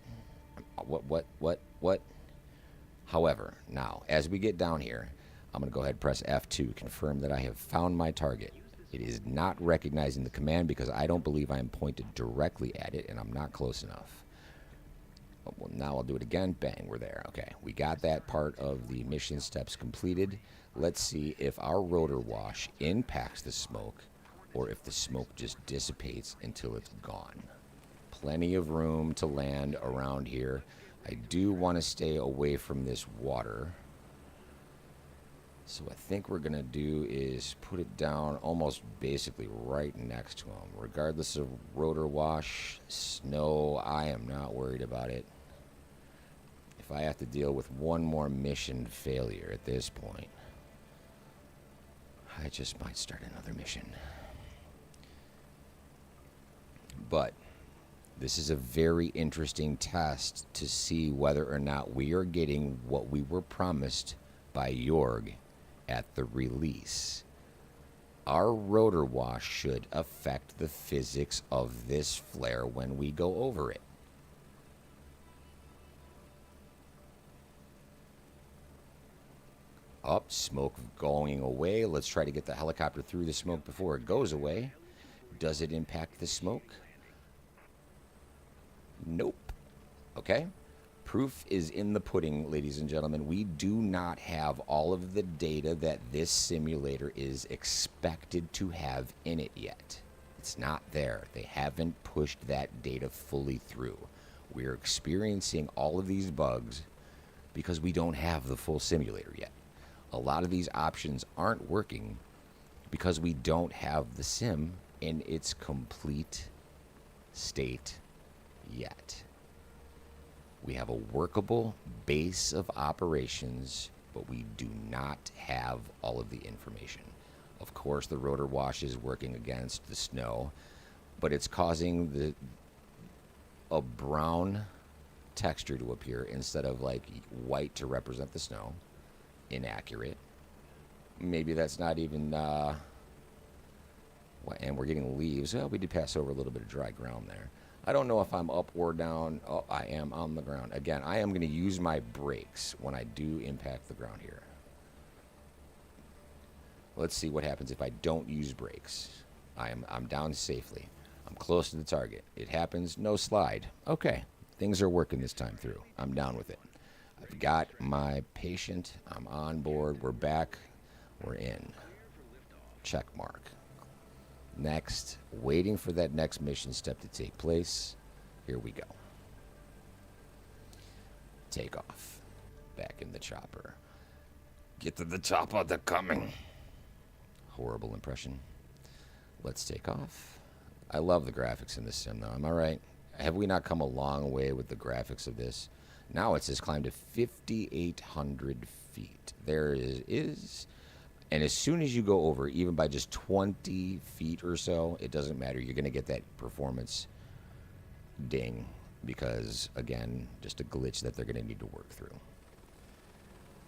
What? However, now, as we get down here, I'm going to go ahead and press F2, confirm that I have found my target. It is not recognizing the command because I don't believe I am pointed directly at it, and I'm not close enough. Well, now I'll do it again. Bang, we're there. Okay, we got that part of the mission steps completed. Let's see if our rotor wash impacts the smoke or if the smoke just dissipates until it's gone. Plenty of room to land around here. I do want to stay away from this water. So what I think we're going to do is put it down almost basically right next to him. Regardless of rotor wash, snow, I am not worried about it. If I have to deal with one more mission failure at this point, I just might start another mission. But this is a very interesting test to see whether or not we are getting what we were promised by Jorg at the release. Our rotor wash should affect the physics of this flare when we go over it. Up, smoke going away. Let's try to get the helicopter through the smoke before it goes away. Does it impact the smoke? Nope. Okay. Proof is in the pudding, ladies and gentlemen. We do not have all of the data that this simulator is expected to have in it yet. It's not there. They haven't pushed that data fully through. We're experiencing all of these bugs because we don't have the full simulator yet. A lot of these options aren't working because we don't have the sim in its complete state yet. We have a workable base of operations, but we do not have all of the information. Of course, the rotor wash is working against the snow, but it's causing a brown texture to appear instead of like white to represent the snow. Inaccurate. Maybe that's not even and we're getting leaves. Well, we did pass over a little bit of dry ground there. I don't know if I'm up or down. Oh, I am on the ground. Again, I am going to use my brakes when I do impact the ground here. Let's see what happens if I don't use brakes. I'm down safely. I'm close to the target. It happens. No slide. Okay. Things are working this time through. I'm down with it. I've got my patient. I'm on board. We're back. We're in. Check mark. Next, waiting for that next mission step to take place. Here we go. Take off. Back in the chopper. Get to the chopper, they're coming. Horrible impression. Let's take off. I love the graphics in this sim, though. Am I right? Have we not come a long way with the graphics of this? Now it says climb to 5,800 feet. There is, and as soon as you go over, even by just 20 feet or so, it doesn't matter. You're going to get that performance ding because, again, just a glitch that they're going to need to work through.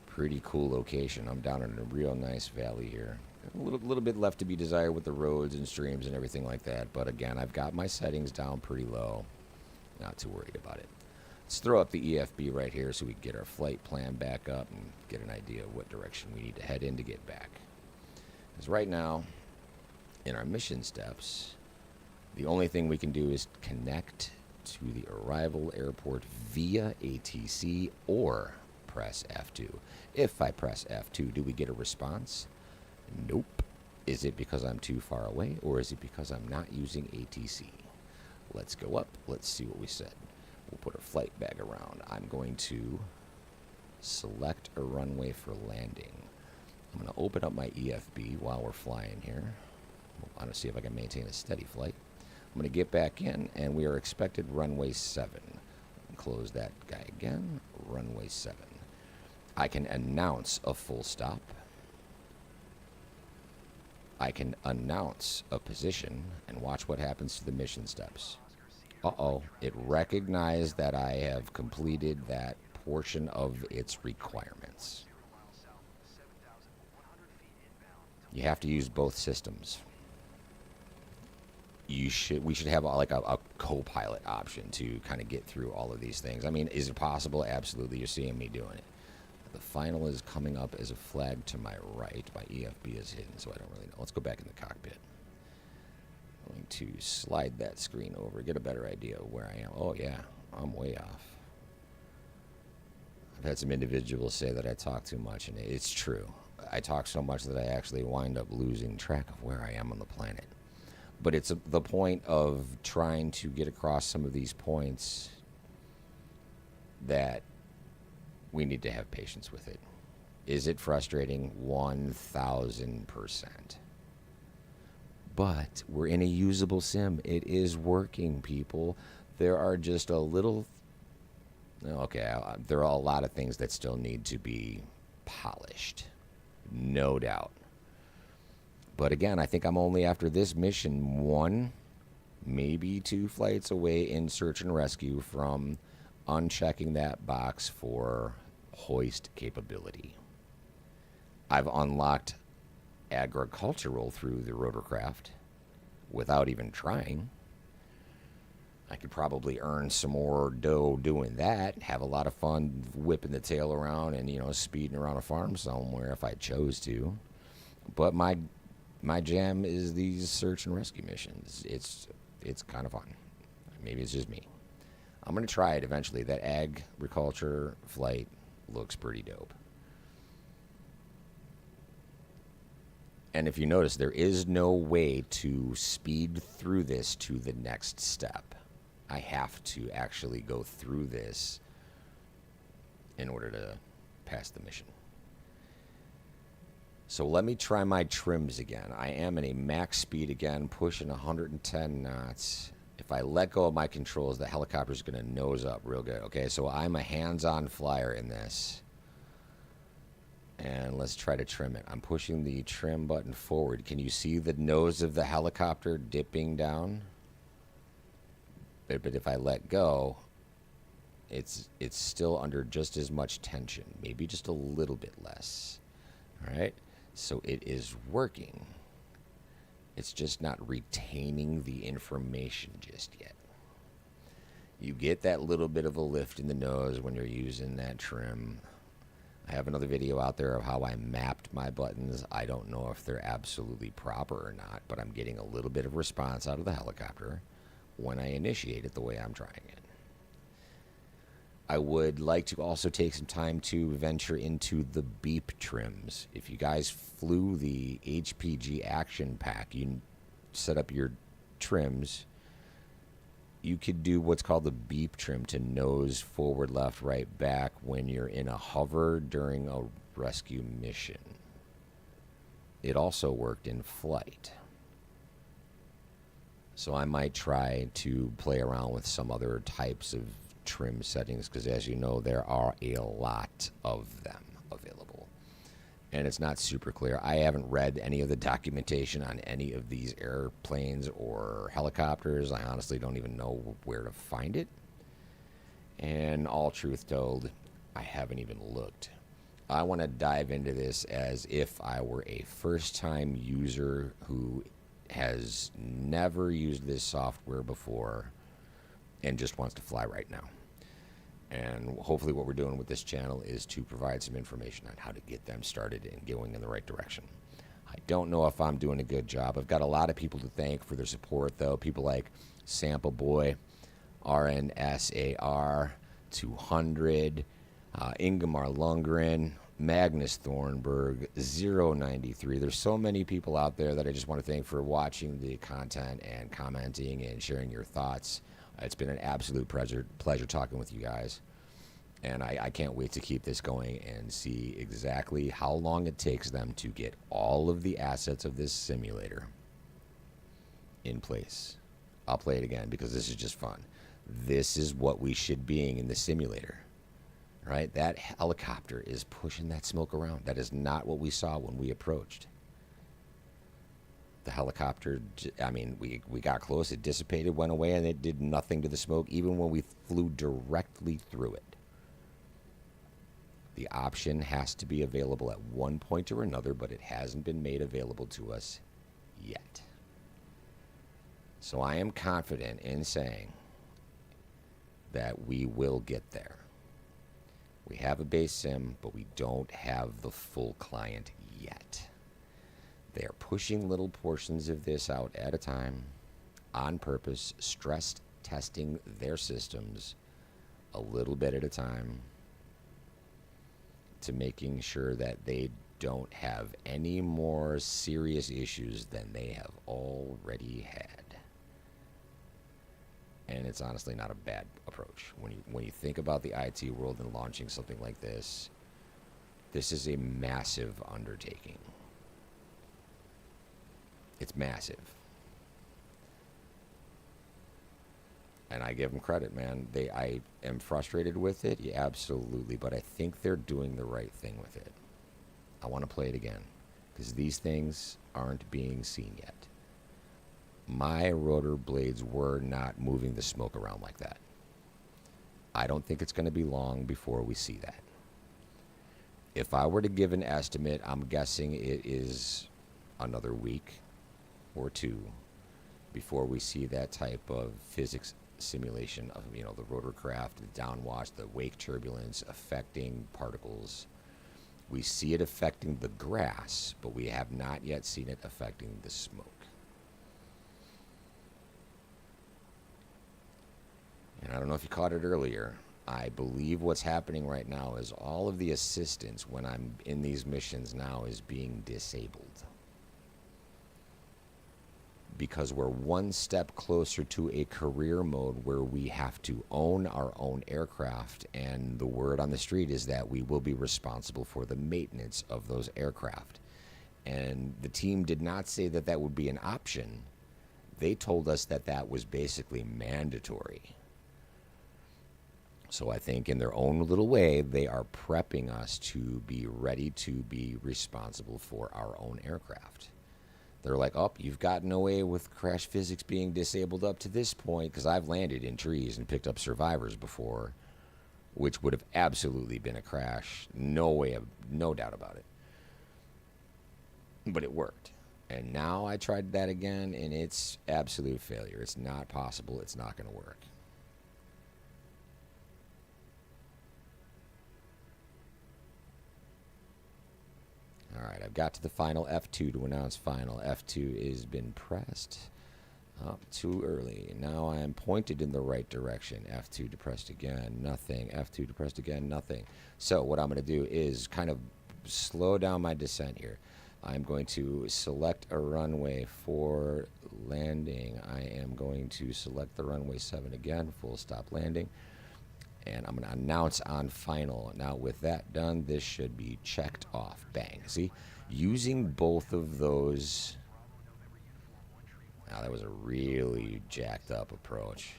Pretty cool location. I'm down in a real nice valley here. A little bit left to be desired with the roads and streams and everything like that. But again, I've got my settings down pretty low. Not too worried about it. Let's throw up the EFB right here so we can get our flight plan back up and get an idea of what direction we need to head in to get back. Because right now, in our mission steps, the only thing we can do is connect to the arrival airport via ATC or press F2. If I press F2, do we get a response? Nope. Is it because I'm too far away, or is it because I'm not using ATC? Let's go up. Let's see what we said. We'll put our flight bag around. I'm going to select a runway for landing. I'm going to open up my EFB while we're flying here. I want to see if I can maintain a steady flight. I'm going to get back in, and we are expected runway 7. Close that guy again. Runway 7. I can announce a full stop. I can announce a position and watch what happens to the mission steps. Uh-oh, it recognized that I have completed that portion of its requirements. You have to use both systems. We should have like a co-pilot option to kind of get through all of these things. I mean, is it possible? Absolutely. You're seeing me doing it. The final is coming up as a flag to my right. My EFB is hidden, so I don't really know. Let's go back in the cockpit. I'm going to slide that screen over, get a better idea of where I am. Oh, yeah, I'm way off. I've had some individuals say that I talk too much, and it's true. I talk so much that I actually wind up losing track of where I am on the planet. But it's the point of trying to get across some of these points that we need to have patience with it. Is it frustrating? 1,000%. But we're in a usable sim. It is working, people. There are just a little... Okay, there are a lot of things that still need to be polished. No doubt. But again, I think I'm only after this mission 1, maybe 2 flights away in search and rescue from unchecking that box for hoist capability. I've unlocked agricultural through the rotorcraft without even trying. I could probably earn some more dough doing that, have a lot of fun whipping the tail around and, speeding around a farm somewhere if I chose to. But my jam is these search and rescue missions. It's kind of fun. Maybe it's just me. I'm going to try it eventually. That agriculture flight looks pretty dope. And if you notice, there is no way to speed through this to the next step. I have to actually go through this in order to pass the mission. So let me try my trims again. I am in a max speed again, pushing 110 knots. If I let go of my controls, the helicopter is going to nose up real good. Okay, so I'm a hands-on flyer in this. And let's try to trim it. I'm pushing the trim button forward. Can you see the nose of the helicopter dipping down? But if I let go, it's still under just as much tension. Maybe just a little bit less. All right? So it is working. It's just not retaining the information just yet. You get that little bit of a lift in the nose when you're using that trim. I have another video out there of how I mapped my buttons. I don't know if they're absolutely proper or not, but I'm getting a little bit of response out of the helicopter when I initiate it the way I'm trying it. I would like to also take some time to venture into the beep trims. If you guys flew the HPG Action Pack, you set up your trims, you could do what's called the beep trim to nose forward, left, right, back when you're in a hover during a rescue mission. It also worked in flight. So I might try to play around with some other types of trim settings, because as you know, there are a lot of them available. And it's not super clear. I haven't read any of the documentation on any of these airplanes or helicopters. I honestly don't even know where to find it. And all truth told, I haven't even looked. I want to dive into this as if I were a first-time user who has never used this software before and just wants to fly right now. And hopefully what we're doing with this channel is to provide some information on how to get them started and going in the right direction. I don't know if I'm doing a good job. I've got a lot of people to thank for their support, though. People like Sample Boy, RNSAR, 200, Ingemar Lundgren, Magnus Thornburg, 093. There's so many people out there that I just want to thank for watching the content and commenting and sharing your thoughts. It's been an absolute pleasure talking with you guys. And I can't wait to keep this going and see exactly how long it takes them to get all of the assets of this simulator in place. I'll play it again because this is just fun. This is what we should be in the simulator. Right? That helicopter is pushing that smoke around. That is not what we saw when we approached. The helicopter, I mean, we got close, it dissipated, went away, and it did nothing to the smoke, even when we flew directly through it. The option has to be available at one point or another, but it hasn't been made available to us yet. So I am confident in saying that we will get there. We have a base sim, but we don't have the full client yet. They're pushing little portions of this out at a time, on purpose, stress testing their systems a little bit at a time to making sure that they don't have any more serious issues than they have already had. And it's honestly not a bad approach. When you think about the IT world and launching something like this is a massive undertaking. It's massive. And I give them credit, man. I am frustrated with it, yeah, absolutely, but I think they're doing the right thing with it. I want to play it again, because these things aren't being seen yet. My rotor blades were not moving the smoke around like that. I don't think it's going to be long before we see that. If I were to give an estimate, I'm guessing it is another week or two before we see that type of physics simulation of, the rotorcraft, the downwash, the wake turbulence affecting particles. We see it affecting the grass, but we have not yet seen it affecting the smoke. And I don't know if you caught it earlier. I believe what's happening right now is all of the assistance when I'm in these missions now is being disabled. Because we're one step closer to a career mode where we have to own our own aircraft, and the word on the street is that we will be responsible for the maintenance of those aircraft. And the team did not say that that would be an option. They told us that that was basically mandatory. So I think in their own little way, they are prepping us to be ready to be responsible for our own aircraft. They're like, oh, you've gotten away with crash physics being disabled up to this point, because I've landed in trees and picked up survivors before, which would have absolutely been a crash. No doubt about it. But it worked. And now I tried that again, and it's absolute failure. It's not possible. It's not going to work. All right, I've got to the final F2 to announce final. F2 has been pressed. Up too early. Now I am pointed in the right direction. F2 depressed again, nothing. F2 depressed again, nothing. So what I'm going to do is kind of slow down my descent here. I'm going to select a runway for landing. I am going to select the runway 7 again, full stop landing. And I'm going to announce on final. Now with that done, this should be checked off. Bang. See? Using both of those Now, that was a really jacked up approach.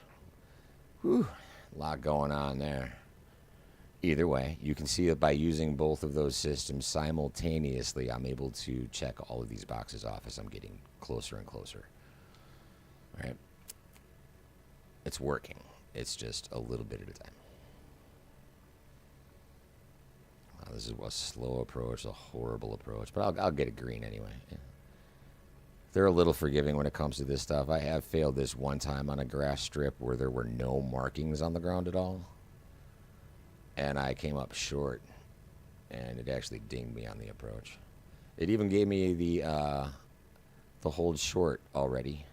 Whew, a lot going on there. Either way, you can see that by using both of those systems simultaneously, I'm able to check all of these boxes off as I'm getting closer and closer. All right? It's working. It's just a little bit at a time. Wow, this is a slow approach, a horrible approach, but I'll get a green anyway. Yeah. They're a little forgiving when it comes to this stuff. I have failed this one time on a grass strip where there were no markings on the ground at all. And I came up short, and it actually dinged me on the approach. It even gave me the hold short already.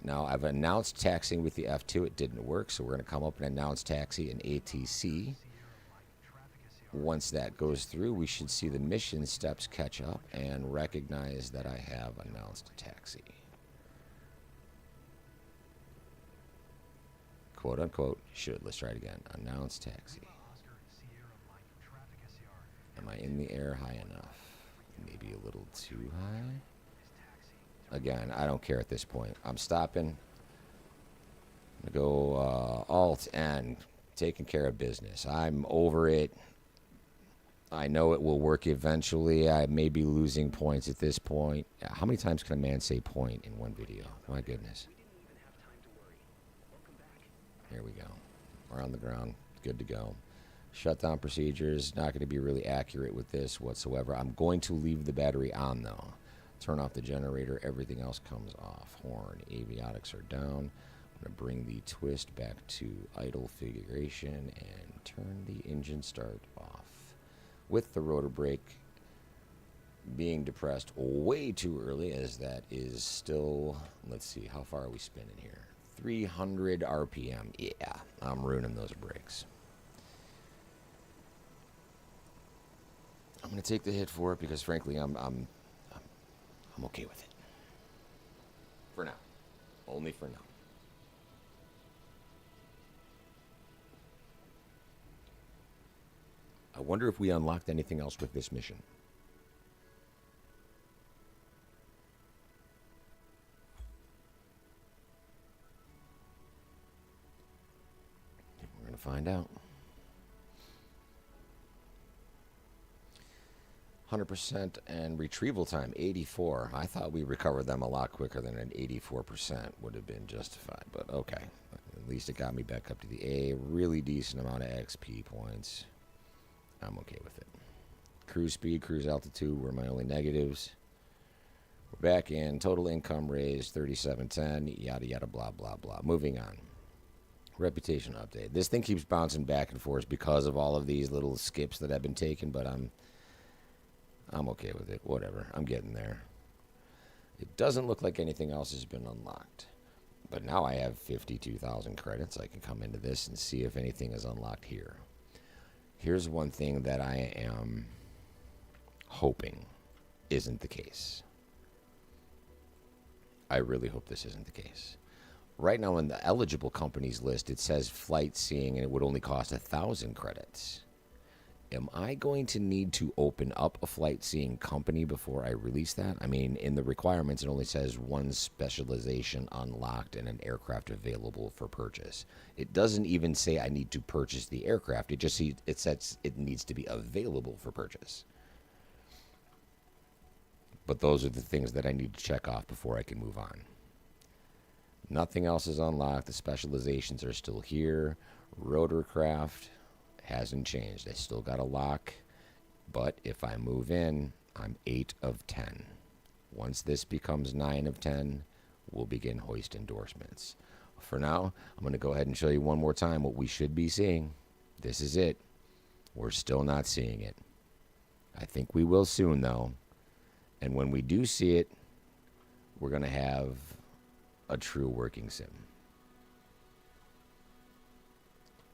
Now, I've announced taxiing with the F2. It didn't work, so we're going to come up and announce taxi in ATC. Once that goes through, we should see the mission steps catch up and recognize that I have announced taxi. Quote unquote, should. Let's try it again. Announce taxi. Am I in the air high enough? Maybe a little too high? Again, I don't care at this point. I'm stopping. I'm going to go Alt and taking care of business. I'm over it. I know it will work eventually. I may be losing points at this point. How many times can a man say point in one video? My goodness. Here we go. We're on the ground. Good to go. Shutdown procedures. Not going to be really accurate with this whatsoever. I'm going to leave the battery on, though. Turn off the generator. Everything else comes off. Horn. Avionics are down. I'm going to bring the twist back to idle configuration and turn the engine start off. With the rotor brake being depressed way too early, as that is still, let's see, how far are we spinning here? 300 RPM. Yeah, I'm ruining those brakes. I'm going to take the hit for it because, frankly, I'm okay with it. For now. Only for now. I wonder if we unlocked anything else with this mission. We're going to find out. 100% and retrieval time, 84. I thought we recovered them a lot quicker than an 84% would have been justified, but okay. At least it got me back up to the A. Really decent amount of XP points. I'm okay with it. Cruise speed, cruise altitude were my only negatives. We're back in. Total income raised, 3710, yada, yada, blah, blah, blah. Moving on. Reputation update. This thing keeps bouncing back and forth because of all of these little skips that have been taken, but I'm okay with it. Whatever. I'm getting there. It doesn't look like anything else has been unlocked. But now I have 52,000 credits. I can come into this and see if anything is unlocked here. Here's one thing that I am hoping isn't the case. I really hope this isn't the case. Right now in the eligible companies list, it says flight seeing and it would only cost 1,000 credits. Am I going to need to open up a flight seeing company before I release that? I mean, in the requirements, it only says one specialization unlocked and an aircraft available for purchase. It doesn't even say I need to purchase the aircraft. It just says it needs to be available for purchase. But those are the things that I need to check off before I can move on. Nothing else is unlocked. The specializations are still here. Rotorcraft hasn't changed. I still got a lock, but if I move in, I'm 8 of 10. Once this becomes 9 of 10, we'll begin hoist endorsements. For now, I'm going to go ahead and show you one more time what we should be seeing. This is it. We're still not seeing it. I think we will soon, though. And when we do see it, we're going to have a true working sim.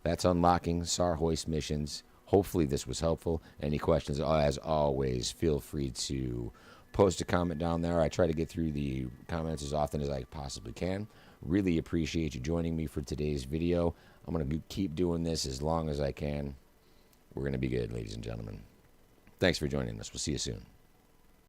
That's unlocking SAR hoist missions. Hopefully this was helpful. Any questions, as always, feel free to post a comment down there. I try to get through the comments as often as I possibly can. Really appreciate you joining me for today's video. I'm going to keep doing this as long as I can. We're going to be good, ladies and gentlemen. Thanks for joining us. We'll see you soon.